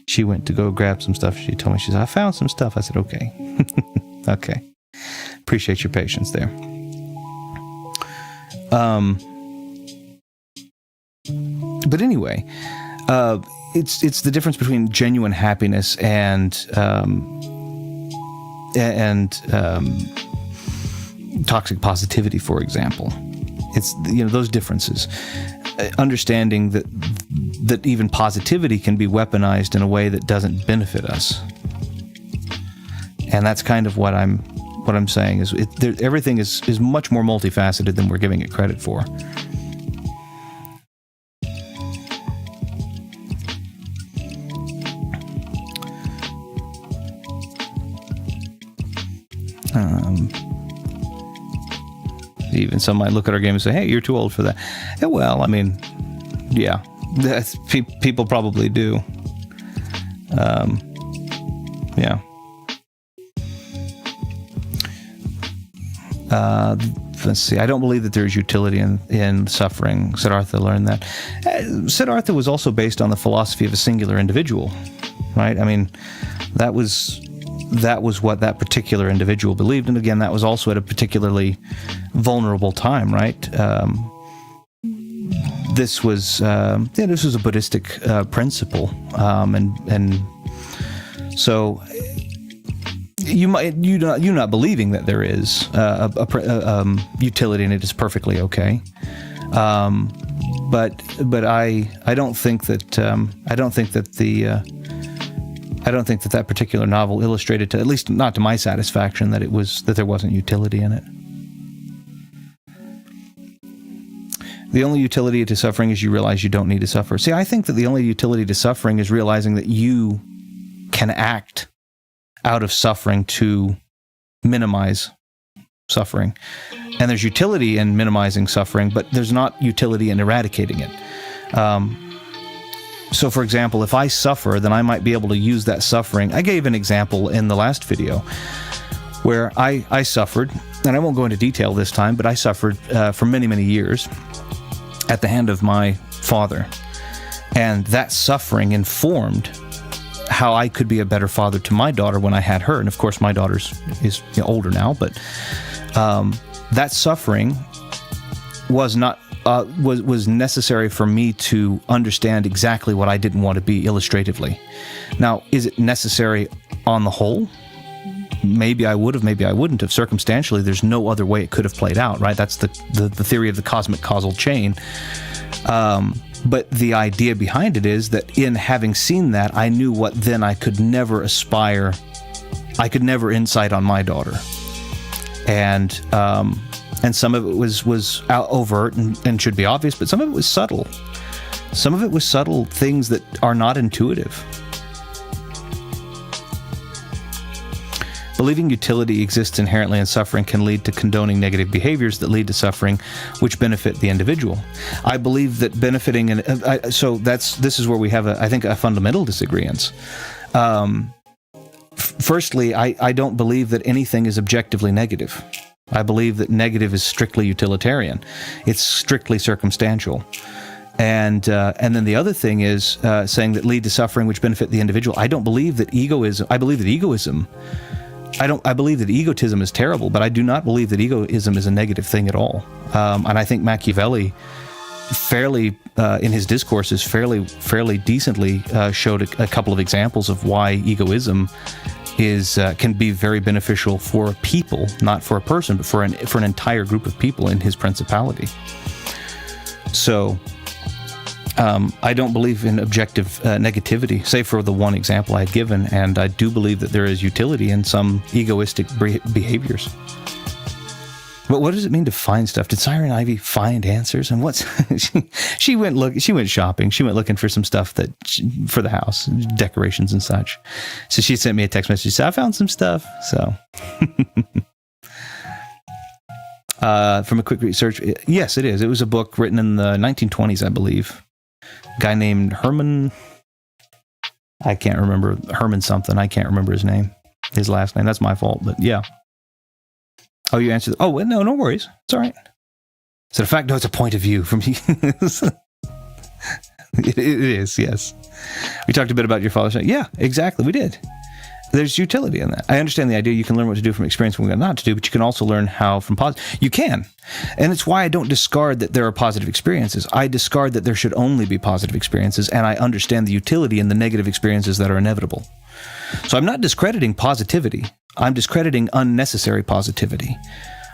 She went to go grab some stuff. She told me, I found some stuff. I said, okay. Okay. Appreciate your patience there. But anyway, it's the difference between genuine happiness and toxic positivity, for example. It's those differences. Understanding that even positivity can be weaponized in a way that doesn't benefit us, and that's kind of what I'm saying is everything is much more multifaceted than we're giving it credit for. Even some might look at our game and say, hey, you're too old for that. Yeah, well, I mean, yeah, people probably do. Yeah. Let's see. I don't believe that there's utility in suffering. Siddhartha learned that. Siddhartha was also based on the philosophy of a singular individual, right? I mean, that was what that particular individual believed, and again, that was also at a particularly vulnerable time, right? This was a Buddhistic principle, and so you not believing that there is a utility in it is perfectly okay, but I don't think that particular novel illustrated, to at least not to my satisfaction, that there wasn't utility in it. The only utility to suffering is you realize you don't need to suffer. See, I think that the only utility to suffering is realizing that you can act out of suffering to minimize suffering. And there's utility in minimizing suffering, but there's not utility in eradicating it. So, for example, if I suffer, then I might be able to use that suffering. I gave an example in the last video where I suffered, and I won't go into detail this time, but I suffered for many, many years at the hand of my father. And that suffering informed how I could be a better father to my daughter when I had her. And of course, my daughter is older now, but that suffering was not was necessary for me to understand exactly what I didn't want to be illustratively. Now, is it necessary on the whole? Maybe I would have, maybe I wouldn't have. Circumstantially, there's no other way it could have played out, right? That's the theory of the cosmic causal chain. But the idea behind it is that in having seen that, I knew what then I could never aspire, I could never incite on my daughter. And some of it was out overt and should be obvious, but some of it was subtle. Some of it was subtle things that are not intuitive. Believing utility exists inherently in suffering can lead to condoning negative behaviors that lead to suffering, which benefit the individual. I believe that benefiting, this is where we have, I think, a fundamental disagreement. Firstly, I don't believe that anything is objectively negative. I believe that negative is strictly utilitarian. It's strictly circumstantial. And then the other thing is saying that lead to suffering which benefit the individual. I don't believe that egoism. I believe that egoism. I believe that egotism is terrible, but I do not believe that egoism is a negative thing at all. And I think Machiavelli, fairly in his discourses, fairly decently showed a couple of examples of why egoism can be very beneficial for people, not for a person, but for an entire group of people in his principality. So I don't believe in objective negativity, save for the one example I had given, and I do believe that there is utility in some egoistic behaviors. But what does it mean to find stuff? Did Siren Ivy find answers? And what's she went shopping. She went looking for some stuff for the house, decorations and such. So she sent me a text message. She said, I found some stuff. So from a quick research, yes, it is. It was a book written in the 1920s, I believe. A guy named Herman. I can't remember Herman something. I can't remember his last name. That's my fault. But yeah. Oh, you answered. Oh, no worries. It's all right. So the fact, no, it's a point of view from you. It is, yes. We talked a bit about your father's. Yeah, exactly. We did. There's utility in that. I understand the idea you can learn what to do from experience and what not to do, but you can also learn how from positive. You can. And it's why I don't discard that there are positive experiences. I discard that there should only be positive experiences, and I understand the utility in the negative experiences that are inevitable. So I'm not discrediting positivity. I'm discrediting unnecessary positivity.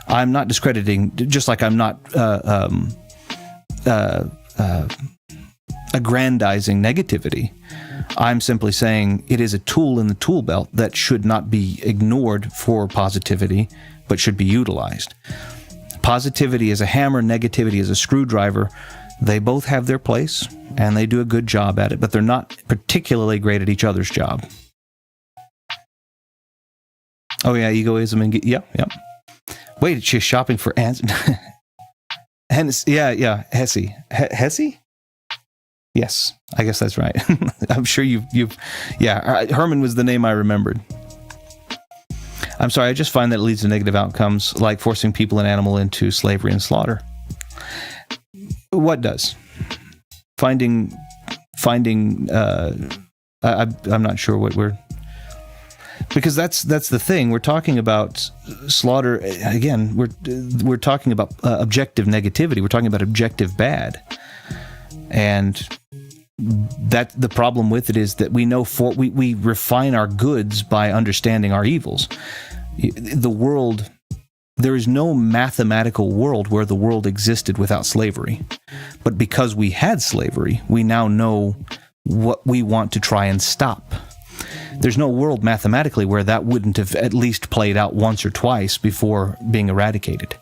I'm not discrediting, just like I'm not aggrandizing negativity. I'm simply saying it is a tool in the tool belt that should not be ignored for positivity, but should be utilized. Positivity is a hammer, negativity is a screwdriver. They both have their place, and they do a good job at it, but they're not particularly great at each other's job. Oh yeah, egoism and yep. Wait, she's shopping for answers. Yeah, Hesse. Hesse? Yes, I guess that's right. I'm sure you've Herman was the name I remembered. I'm sorry, I just find that it leads to negative outcomes, like forcing people and animal into slavery and slaughter. What does? Finding. I'm not sure what we're. Because that's the thing. We're talking about slaughter again. We're talking about objective negativity. We're talking about objective bad, and that the problem with it is that we know we refine our goods by understanding our evils. The world, there is no mathematical world where the world existed without slavery, but because we had slavery, we now know what we want to try and stop. There's no world mathematically where that wouldn't have at least played out once or twice before being eradicated.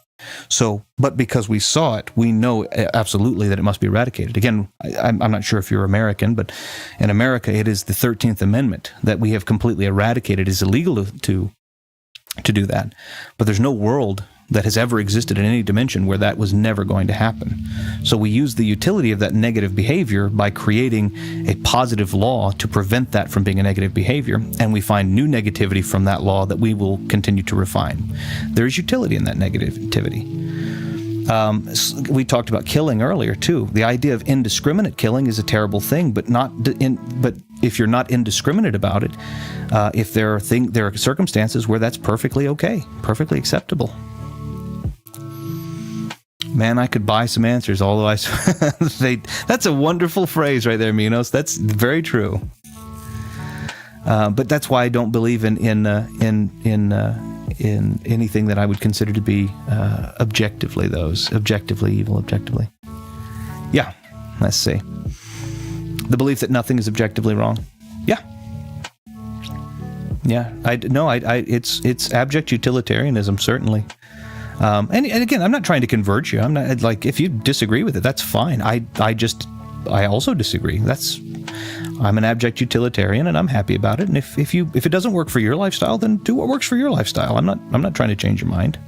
So, but because we saw it, we know absolutely that it must be eradicated. Again, I'm not sure if you're American, but in America, it is the 13th Amendment that we have completely eradicated. It is illegal to do that. But there's no world that has ever existed in any dimension where that was never going to happen. So we use the utility of that negative behavior by creating a positive law to prevent that from being a negative behavior, and we find new negativity from that law that we will continue to refine. There is utility in that negativity. We talked about killing earlier too. The idea of indiscriminate killing is a terrible thing, but if you're not indiscriminate about it, if there are circumstances where that's perfectly okay, perfectly acceptable. Man, I could buy some answers, although that's a wonderful phrase right there, Minos. That's very true. But that's why I don't believe in anything that I would consider to be objectively evil, objectively. Yeah, let's see. The belief that nothing is objectively wrong. Yeah. Yeah, it's abject utilitarianism, certainly. And again, I'm not trying to convert you. I'm not like, if you disagree with it, that's fine. I also disagree. I'm an abject utilitarian, and I'm happy about it. And if it doesn't work for your lifestyle, then do what works for your lifestyle. I'm not trying to change your mind.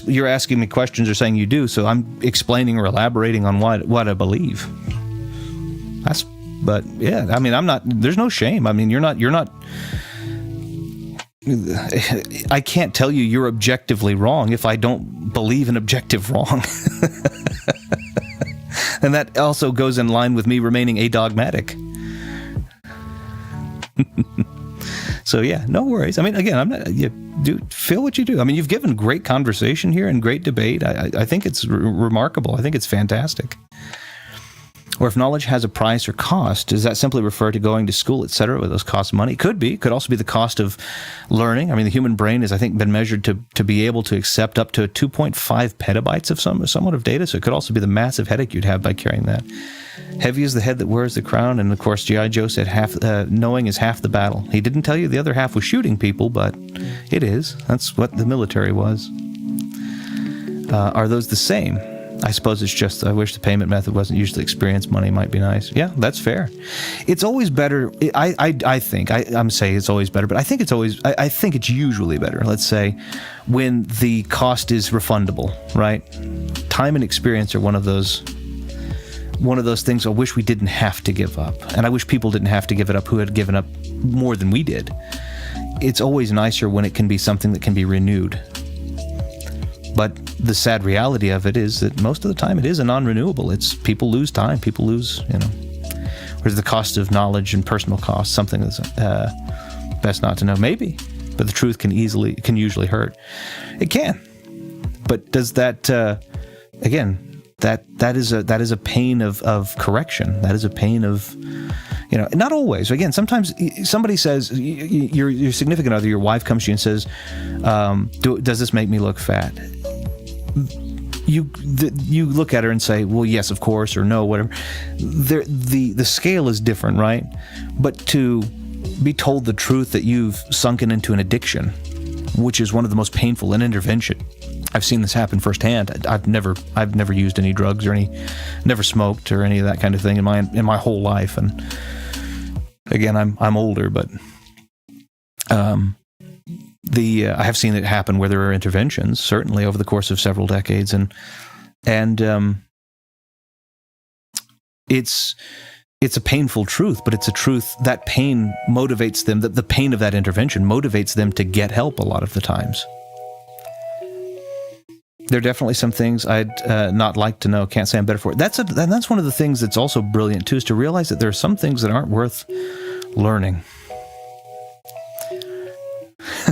You're asking me questions or saying you do, so I'm explaining or elaborating on what I believe. But yeah, I mean, there's no shame. I mean, you're not. I can't tell you you're objectively wrong if I don't believe in objective wrong. And that also goes in line with me remaining adogmatic. So yeah, no worries. I mean, again, I'm not. Feel what you do. I mean, you've given great conversation here and great debate. I think it's remarkable. I think it's fantastic. Or if knowledge has a price or cost, does that simply refer to going to school, etc., where those cost money? Could be. Could also be the cost of learning. I mean, the human brain has, I think, been measured to be able to accept up to 2.5 petabytes of somewhat of data. So it could also be the massive headache you'd have by carrying that. Heavy is the head that wears the crown. And of course, G.I. Joe said knowing is half the battle. He didn't tell you the other half was shooting people, but it is. That's what the military was. Are those the same? I suppose it's just, I wish the payment method wasn't usually experience money might be nice. Yeah, that's fair. It's always better. I think, I'm saying it's always better, but I think it's usually better, let's say, when the cost is refundable, right? Time and experience are one of those things I wish we didn't have to give up. And I wish people didn't have to give it up who had given up more than we did. It's always nicer when it can be something that can be renewed. But the sad reality of it is that most of the time it is a non-renewable. It's people lose time. People lose, whereas the cost of knowledge and personal cost, something that's best not to know. Maybe, but the truth can usually hurt. It can. But does that, again, that is a pain of correction. That is a pain of, not always. Again, sometimes somebody says, your significant other, your wife comes to you and says, does this make me look fat? You look at her and say, well, yes, of course, or no, whatever. The scale is different, right? But to be told the truth that you've sunken into an addiction, which is one of the most painful in intervention. I've seen this happen firsthand. I've never used any drugs or never smoked or any of that kind of thing in my whole life. And again, I'm older, but I have seen it happen where there are interventions, certainly over the course of several decades, and it's a painful truth, but it's a truth that pain motivates them. That the pain of that intervention motivates them to get help a lot of the times. There are definitely some things I'd not like to know. Can't say I'm better for it. That's one of the things that's also brilliant too, is to realize that there are some things that aren't worth learning.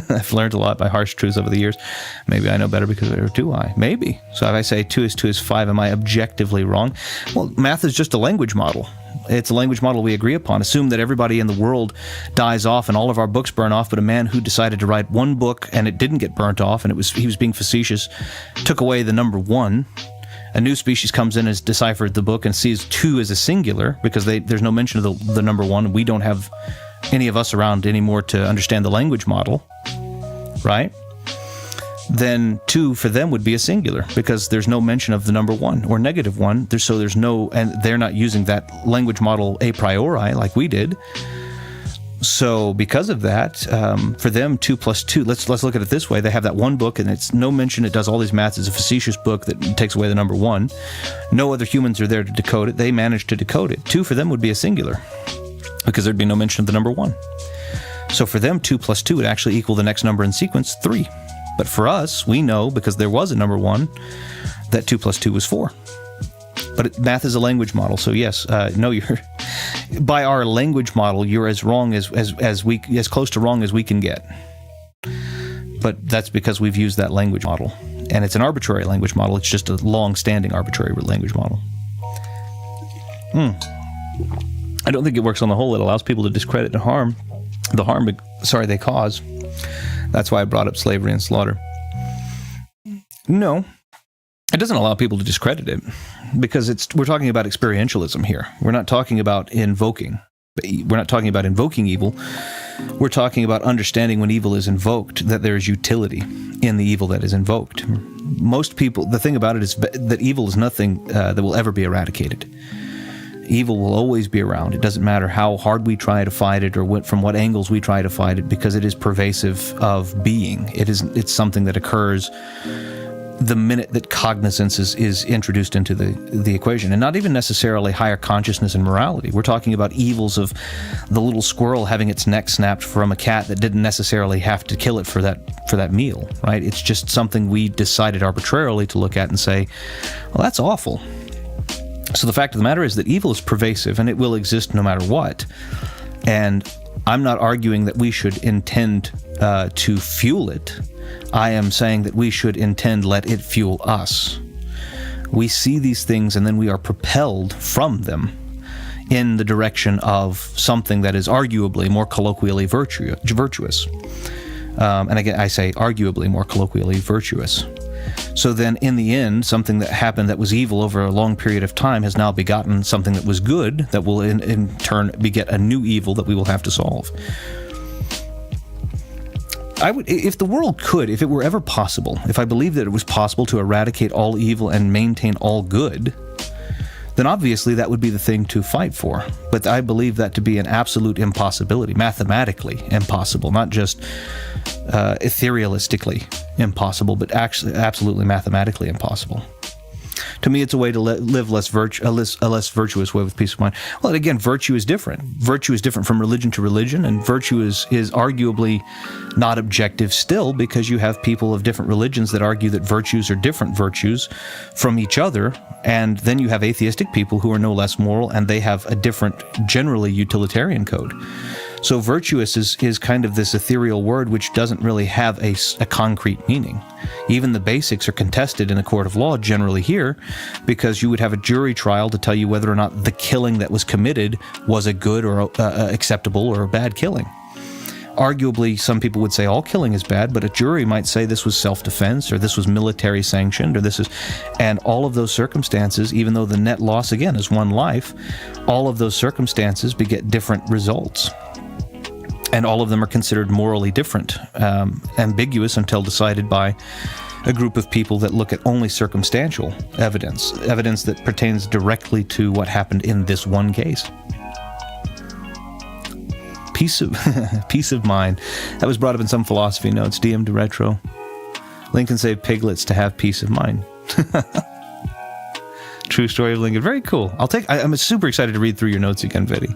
I've learned a lot by harsh truths over the years. Maybe I know better because or do I? Maybe. So if I say 2 is 5, am I objectively wrong? Well, math is just a language model. It's a language model we agree upon. Assume that everybody in the world dies off and all of our books burn off, but a man who decided to write one book and it didn't get burnt off, and he was being facetious, took away the number 1. A new species comes in and has deciphered the book and sees 2 as a singular because there's no mention of the number 1. We don't have any of us around anymore to understand the language model, right? then 2 for them would be a singular, because there's no mention of the number 1 or negative 1. So there's no, and they're not using that language model a priori like we did. So because of that, for them, 2 plus 2, let's look at it this way. They have that one book, and it's no mention, it does all these maths. It's a facetious book that takes away the number 1. No other humans are there to decode it. They managed to decode it. 2 for them would be a singular, because there'd be no mention of the number 1. So for them, 2 plus 2 would actually equal the next number in sequence, 3. But for us, we know, because there was a number 1, that 2 plus 2 was 4. But math is a language model, so yes, no, you're by our language model, you're as wrong as close to wrong as we can get. But that's because we've used that language model, and it's an arbitrary language model. It's just a long-standing arbitrary language model. I don't think it works on the whole. It allows people to discredit the harm they cause. That's why I brought up slavery and slaughter. No, it doesn't allow people to discredit it, because we're talking about experientialism here. We're not talking about invoking. We're not talking about invoking evil. We're talking about understanding when evil is invoked, that there is utility in the evil that is invoked. Most people, the thing about it is that evil is nothing that will ever be eradicated. Evil will always be around. It doesn't matter how hard we try to fight it, or from what angles we try to fight it, because it is pervasive of being. It's something that occurs the minute that cognizance is introduced into the equation, and not even necessarily higher consciousness and morality. We're talking about evils of the little squirrel having its neck snapped from a cat that didn't necessarily have to kill it for that meal, right? It's just something we decided arbitrarily to look at and say, well, that's awful. So the fact of the matter is that evil is pervasive, and it will exist no matter what. And I'm not arguing that we should intend to fuel it. I am saying that we should let it fuel us. We see these things, and then we are propelled from them in the direction of something that is arguably more colloquially virtuous. And again, I say arguably more colloquially virtuous. So then, in the end, something that happened that was evil over a long period of time has now begotten something that was good, that will in turn beget a new evil that we will have to solve. If the world could, if it were ever possible, if I believed that it was possible to eradicate all evil and maintain all good, then obviously that would be the thing to fight for. But I believe that to be an absolute impossibility, mathematically impossible, not just etherealistically impossible, but actually absolutely mathematically impossible. To me, it's a way to live a less virtuous way with peace of mind. Well, again, virtue is different. Virtue is different from religion to religion, and virtue is arguably not objective still, because you have people of different religions that argue that virtues are different virtues from each other, and then you have atheistic people who are no less moral, and they have a different, generally utilitarian code. So virtuous is kind of this ethereal word which doesn't really have a concrete meaning. Even the basics are contested in a court of law generally here, because you would have a jury trial to tell you whether or not the killing that was committed was a good or acceptable or a bad killing. Arguably, some people would say all killing is bad, but a jury might say this was self-defense, or this was military sanctioned, or this is... And all of those circumstances, even though the net loss, again, is one life, all of those circumstances beget different results. And all of them are considered morally different, ambiguous until decided by a group of people that look at only circumstantial evidence that pertains directly to what happened in this one case. Peace of mind. That was brought up in some philosophy notes. DM to retro. Lincoln saved piglets to have peace of mind. True story of Lincoln. Very cool. I'm super excited to read through your notes again, Viddy.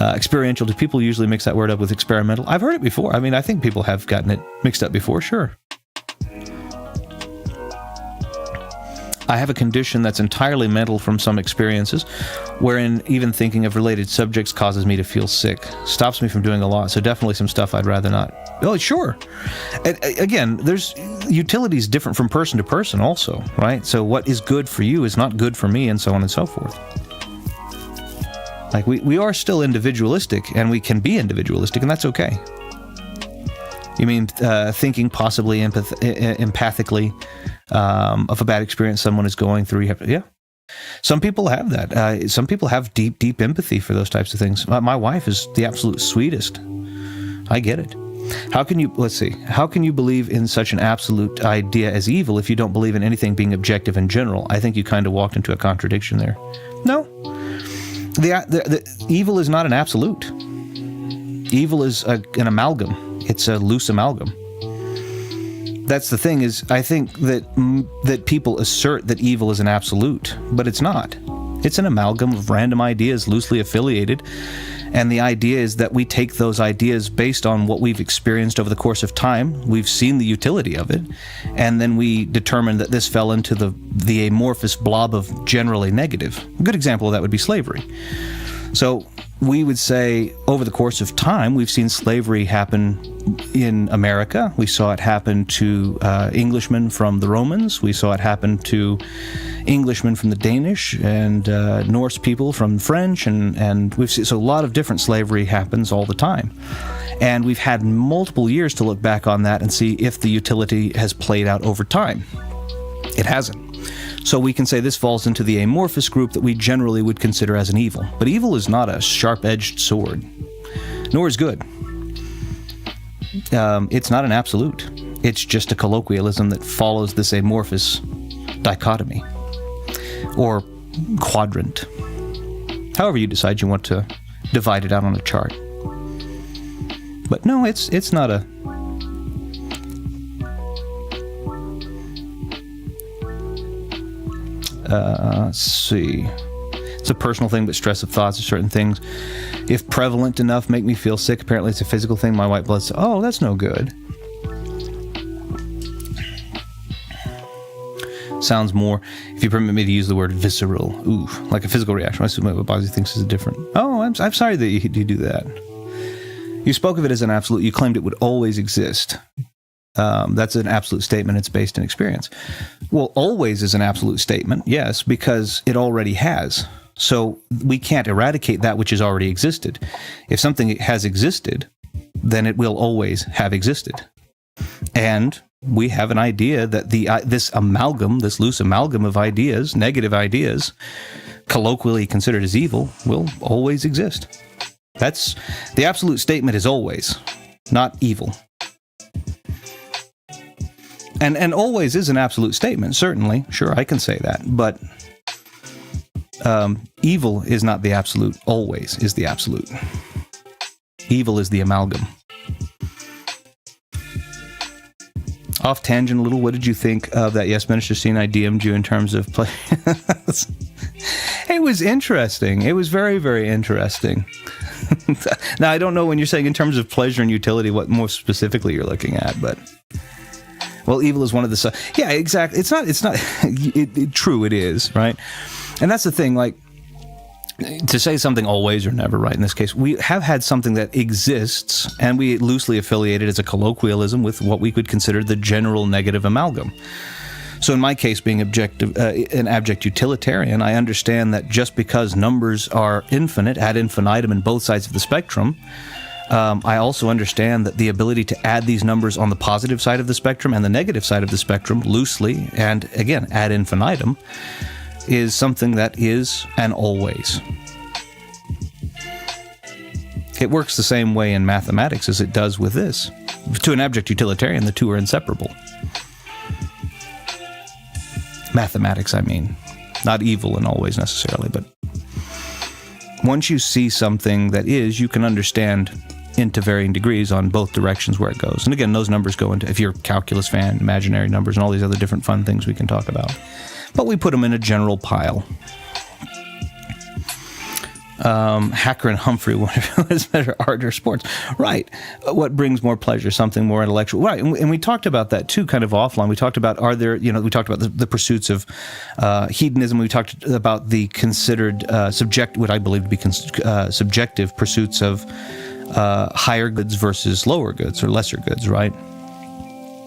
Experiential. Do people usually mix that word up with experimental? I've heard it before. I mean, I think people have gotten it mixed up before, sure. I have a condition that's entirely mental from some experiences, wherein even thinking of related subjects causes me to feel sick. Stops me from doing a lot, so definitely some stuff I'd rather not. Oh, sure. And again, there's utilities different from person to person also, right? So what is good for you is not good for me, and so on and so forth. Like, we are still individualistic, and we can be individualistic, and that's okay. You mean thinking possibly empathically of a bad experience someone is going through? Yeah. Some people have that. Some people have deep empathy for those types of things. My wife is the absolute sweetest. I get it. How can you believe in such an absolute idea as evil if you don't believe in anything being objective in general? I think you kind of walked into a contradiction there. No. The evil is not an absolute. Evil is an amalgam. It's a loose amalgam. That's the thing, is I think that people assert that evil is an absolute, but it's not. It's an amalgam of random ideas loosely affiliated, and the idea is that we take those ideas based on what we've experienced over the course of time. We've seen the utility of it, and then we determine that this fell into the amorphous blob of generally negative. A good example of that would be slavery. So we would say over the course of time, we've seen slavery happen in America. We saw it happen to Englishmen from the Romans. We saw it happen to Englishmen from the Danish and Norse people from French. And we've seen, so a lot of different slavery happens all the time. And we've had multiple years to look back on that and see if the utility has played out over time. It hasn't. So we can say this falls into the amorphous group that we generally would consider as an evil. But evil is not a sharp-edged sword, nor is good. It's not an absolute. It's just a colloquialism that follows this amorphous dichotomy, or quadrant. However you decide you want to divide it out on a chart. But no, it's not a... let's see. It's a personal thing, but stress of thoughts or certain things, if prevalent enough, make me feel sick. Apparently it's a physical thing. My white blood... Oh, that's no good. Sounds more, if you permit me to use the word visceral. Ooh, like a physical reaction. I assume what Bozzy thinks is different. Oh, I'm sorry that you do that. You spoke of it as an absolute. You claimed it would always exist. That's an absolute statement. It's based in experience. Well, always is an absolute statement, yes, because it already has. So we can't eradicate that which has already existed. If something has existed, then it will always have existed. And we have an idea that this amalgam, this loose amalgam of ideas, negative ideas, colloquially considered as evil, will always exist. That's the absolute statement, is always, not evil. And always is an absolute statement, certainly. Sure, I can say that. But evil is not the absolute. Always is the absolute. Evil is the amalgam. Off tangent a little, what did you think of that Yes Minister scene I DM'd you in terms of play? It was interesting. It was very, very interesting. Now, I don't know when you're saying in terms of pleasure and utility what more specifically you're looking at, but... Well, evil is one of the... Yeah, exactly. It's not... True, it is, right? And that's the thing, like, to say something always or never, right, in this case, we have had something that exists, and we loosely affiliate it as a colloquialism with what we could consider the general negative amalgam. So in my case, being an abject utilitarian, I understand that just because numbers are infinite, ad infinitum in both sides of the spectrum, I also understand that the ability to add these numbers on the positive side of the spectrum and the negative side of the spectrum loosely, and again, ad infinitum, is something that is an always. It works the same way in mathematics as it does with this. To an abject utilitarian, the two are inseparable. Mathematics, I mean. Not evil and always necessarily, but once you see something that is, you can understand into varying degrees on both directions where it goes. And again, those numbers go into, if you're a calculus fan, imaginary numbers, and all these other different fun things we can talk about. But we put them in a general pile. Hacker and Humphrey, what is better, art or sports? Right. What brings more pleasure? Something more intellectual. Right. And we talked about that too, kind of offline. We talked about, we talked about the pursuits of hedonism. We talked about the considered what I believe to be subjective pursuits of higher goods versus lower goods or lesser goods, right?